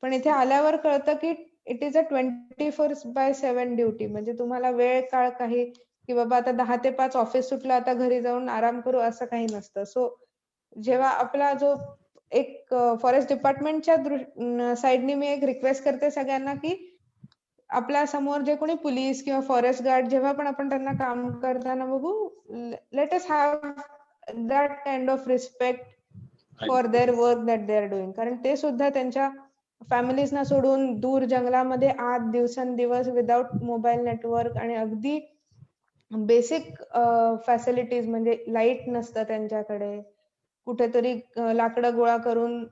पण इथे आल्यावर कळतं की इट इज अ 24/7 ड्युटी. म्हणजे तुम्हाला वेळ काळ काही की बाबा आता 10 ते 5 ऑफिस सुटलं, आता घरी जाऊन आराम करू, असं काही नसतं. सो जेव्हा आपला जो एक फॉरेस्ट डिपार्टमेंटच्या साईडने मी एक रिक्वेस्ट करते सगळ्यांना की आपल्या समोर जे कोणी पोलीस किंवा फॉरेस्ट गार्ड जेव्हा पण आपण त्यांना काम करताना बघू, let us have that kind of respect for their work that they are doing. कारण ते सुद्धा त्यांच्या फॅमिलीजना सोडून दूर जंगलामध्ये आत दिवसेंदिवस विदाउट मोबाईल नेटवर्क आणि अगदी बेसिक फॅसिलिटीज म्हणजे लाईट नसतं त्यांच्याकडे. कुठेतरी लाकडं गोळा करून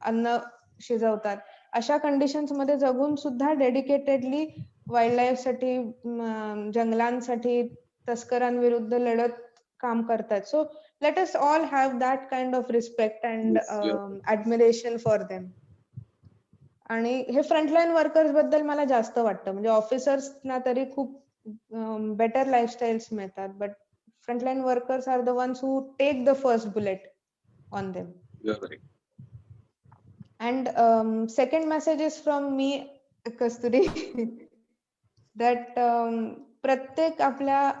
अन्न शिजवतात. अशा कंडिशन्स मध्ये जगून सुद्धा डेडिकेटेडली वाईल्ड लाईफसाठी, जंगलांसाठी, तस्करांविरुद्ध लढत काम करतात. So let us all have that kind of respect and Yes, yes. Admiration for them. आणि हे फ्रंटलाईन वर्कर्स बद्दल मला जास्त वाटतं. म्हणजे ऑफिसर्सना तरी खूप बेटर लाईफस्टाईल्स मिळतात, but frontline workers are the ones who take the first bullet on them. You're right. And second message is from me, Kasturi, that प्रत्येक आपल्या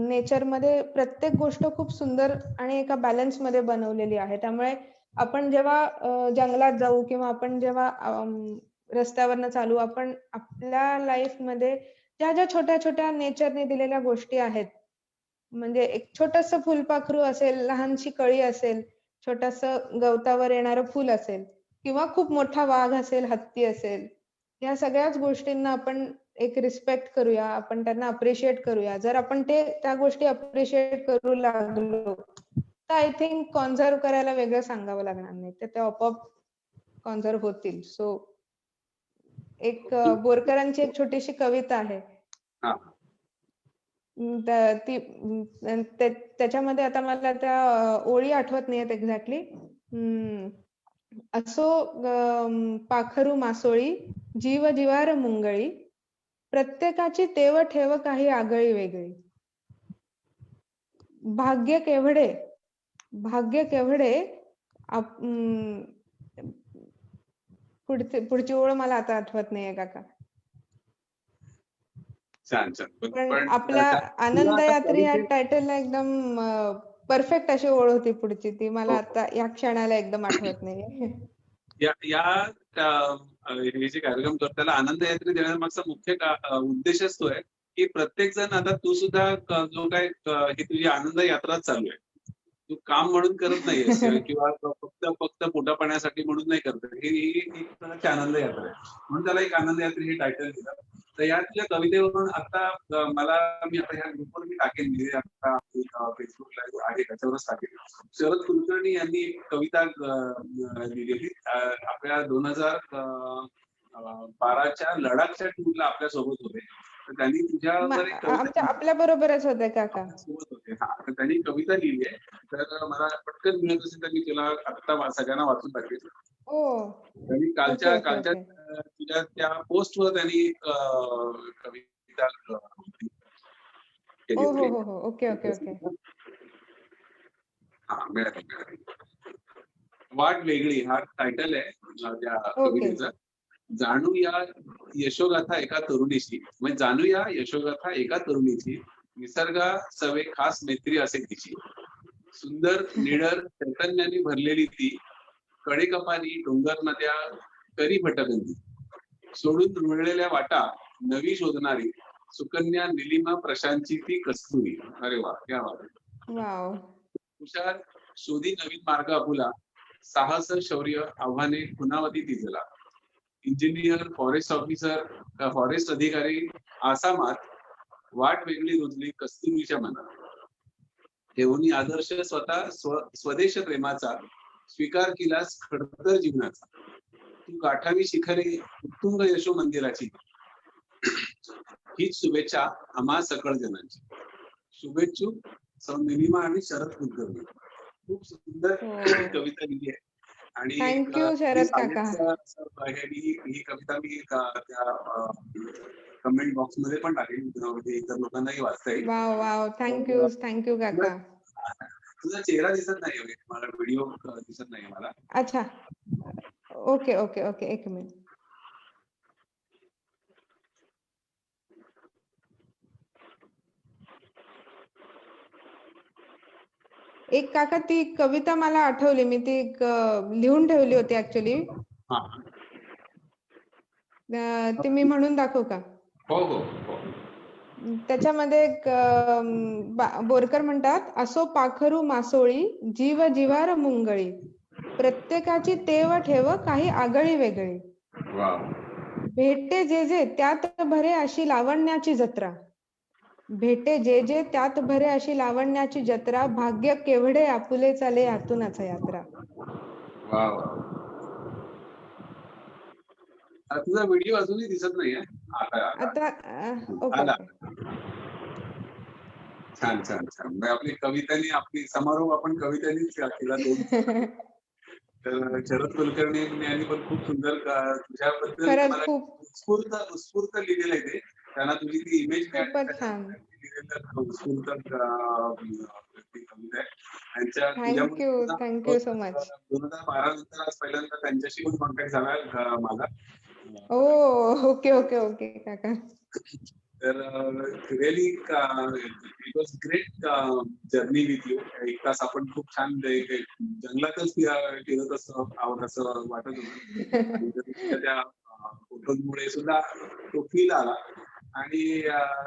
नेचर मध्ये प्रत्येक गोष्ट खूप सुंदर आणि एका बॅलन्स मध्ये बनवलेली आहे. त्यामुळे आपण जेव्हा जंगलात जाऊ किंवा आपण जेव्हा रस्त्यावरनं चालू, आपण आपल्या लाईफ मध्ये ज्या ज्या छोट्या छोट्या नेचरने दिलेल्या गोष्टी आहेत, म्हणजे एक छोटंसं फुलपाखरू असेल, लहानशी कळी असेल, छोटंसं गवतावर येणारं फूल असेल किंवा खूप मोठा वाघ असेल, हत्ती असेल, या सगळ्याच गोष्टींना आपण एक रिस्पेक्ट करूया, आपण त्यांना अप्रिशिएट करूया. जर आपण त्या गोष्टी अप्रिशिएट करू लागलो तर आय थिंक कॉन्झर्व्ह करायला वेगळं सांगावं लागणार नाही, तर ते आपोआप कॉन्झर्व्ह होतील. सो एक बोरकरांची एक छोटीशी कविता आहे. हा. ती त्याच्यामध्ये आता मला त्या ओळी आठवत नाहीयेत एक्झॅक्टली. असो पाखरू मासोळी, जीव जिवार मुंगळी, प्रत्येकाची तेव ठेव काही आगळी वेगळी. भाग्य केवढे, भाग्य केवढे. पुढची ओळ मला आता आठवत नाहीये काका. छान छान. पण आपल्या आनंद यात्री या टायटलला एकदम परफेक्ट अशी ओळ होती पुढची, ती मला आता या क्षणाला एकदम आठवत नाहीये. हे जे कार्यक्रम करतो त्याला आनंद यात्री देण्यामागचा मुख्य उद्देशच तो आहे की प्रत्येक जण, आता तू सुद्धा जो काय ही तुझी आनंद यात्रा चालू आहे, तू काम म्हणून करत नाहीयेस किंवा फक्त पोटापाण्यासाठी म्हणून नाही करत. ही एक प्रकारची आनंद यात्रा आहे, म्हणून त्याला एक आनंद यात्री हे टायटल दिलं. तर या तुझ्या कवितेवरून आता मी आता ह्या ग्रुपवर मी टाकेन, आता फेसबुक लाईव्ह आहे त्याच्यावरच टाकेन. शरद कुलकर्णी यांनी एक कविता लिहिलेली आपल्या 2012च्या लडाखच्या टूरला आपल्या सोबत होते. तर त्यांनी तुझ्या आपल्या बरोबरच होते काका. सोबत होते. हा, तर त्यांनी कविता लिहिली आहे. तर मला पटकन मिळत असेल तर मी तुला आता सगळ्यांना वाचून टाकेल. त्यांनी कालच्या तुझ्या त्या पोस्टवर त्यांनी कविता केली होती. Okay okay okay. हा, मिळाली. वाट वेगळी हा टायटल आहे त्या कवितेचा. जाणूया यशोगाथा एका तरुणीची, म्हणजे जाणूया यशोगाथा एका तरुणीची, निसर्गा सवे खास मैत्री असे तिची. सुंदर निडर चैतन्याने भरलेली ती, कडेकपारी डोंगर नद्या करी भटकंती. सोडून रुळलेल्या वाटा नवी शोधणारी, सुकन्या निलिमा प्रशांतची ती कस्तुरी. अरे वा, क्या बात. हुशार शोधी नवीन मार्ग आपुला, साहस शौर्य आव्हाने खुनावती तिजला. इंजिनियर, फॉरेस्ट ऑफिसर, फॉरेस्ट अधिकारी आसामात, वाट वेगळी रुजली कस्तुरीच्या मनात. ठेवून आदर्श स्वतः स्वदेश प्रेमाचा, स्वीकार केलास खडतर जीवनाचा. तू गाठावी शिखरे उत्तुंग यशो मंदिराची, हीच शुभेच्छा आम्हा सकळ जनांची. शुभेच्छुक सौ निलिमा आणि शरद कुलकर्णी. खूप सुंदर कविता लिहिली आहे. आणि थँक्यू शरद काका. ही कविता मी त्या कमेंट बॉक्स मध्ये पण टाकेल, इतर लोकांनाही वाचता येईल. वाव, थँक्यू काका. तुझा चेहरा दिसत नाही, मला व्हिडिओ दिसत नाही मला. अच्छा, ओके ओके ओके, एक मिनिट. एक काका, ती कविता मला आठवली, मी ती लिहून ठेवली होती ऍक्च्युली. ती मी म्हणून दाखवू का? हो हो. त्याच्यामध्ये एक बोरकर म्हणतात, असो पाखरू मासोळी, जीव जिवार मुंगळी, प्रत्येकाची तेव ठेव काही आगळी वेगळी. वाव. भेटे जे जे त्यात भरे अशी लावण्याची जत्रा. भेटे जे जे त्यात भरे अशी लावण्याची जत्रा. भाग्य केवढे आपुले चाले आतुनाचा यात्रा. वाव. तुझा व्हिडिओ अजूनही दिसत नाहीये. आता ओके आला. ओके. छान छान छान. म्हणजे आपली कवितांनी आपली समारोह आपण कवितांनीच केला. दोन तर शरद कुलकर्णी यांनी पण खूप सुंदर तुझ्याबद्दल खरंच मला खूप उत्स्फूर्त लिहिलेलं आहे ते. त्यांना तुझी ती इमेज खूपच छान. उत्स्फूर्त ती कविता आहे. त्यांच्या थँक्यू सो मच. 2012 नंतर आज पहिल्यांदा त्यांच्याशी पण कॉन्टॅक्ट झाला माझा. ओके ओके ओके काका. तर really it was great journey with you. एक तास आपण खूप छान जंगलातच फिरत आहोत असं वाटत होतं. आणि त्या फोटोमुळे सुद्धा तो फील आला. आणि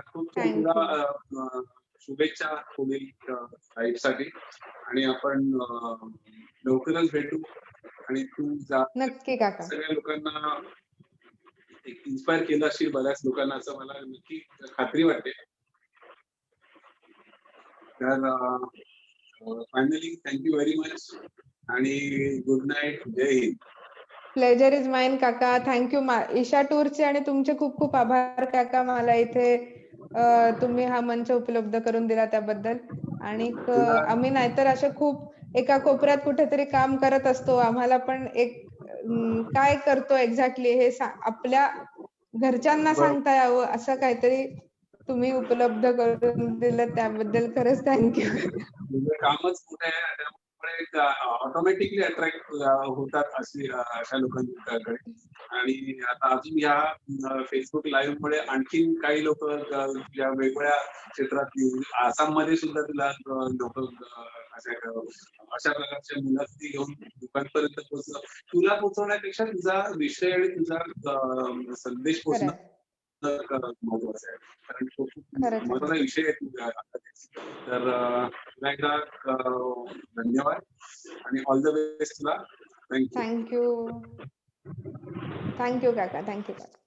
खूप तुला शुभेच्छा पुढील लाईफसाठी. आणि आपण लवकरच भेटू. आणि तू नक्की काका. सगळ्या लोकांना एक इन्स्पायर केलं असेल बऱ्याच लोकांना असं मला नक्की खात्री वाटते. तर फायनली थँक्यू व्हेरी मच आणि गुड नाईट. जय हिंद. प्लेजर इज माइन काका. थँक्यू. ईशा टूरचे आणि तुमचे खूप खूप आभार काका. मला इथे तुम्ही हा मंच उपलब्ध करून दिला त्याबद्दल. आणि आम्ही नाहीतर असे खूप एका कोपऱ्यात कुठेतरी काम करत असतो. आम्हाला पण एक काय करतो एक्झॅक्टली हे आपल्या घरच्यांना सांगता यावं असं काहीतरी तुम्ही उपलब्ध करून दिलं त्याबद्दल खरंच थँक्यू. तुझं कामच कुठे आहे त्यामुळे ऑटोमॅटिकली अट्रॅक्ट होतात अशा लोकांकडे. आणि आता अजून या फेसबुक लाईव्ह मुळे आणखीन काही लोक या वेगवेगळ्या क्षेत्रातली आसाममध्ये सुद्धा तुला लोक अशा प्रकारच्या मुलाखती घेऊन लोकांपर्यंत तुला पोहोचवण्यापेक्षा तुझा विषय आणि तुझा संदेश पोहोचणं महत्वाचं आहे. कारण तो खूप महत्वाचा विषय आहे तुझ्या. तर तुला एकदा धन्यवाद आणि ऑल द बेस्ट तुला. थँक्यू. थँक्यू काका. थँक्यू काका.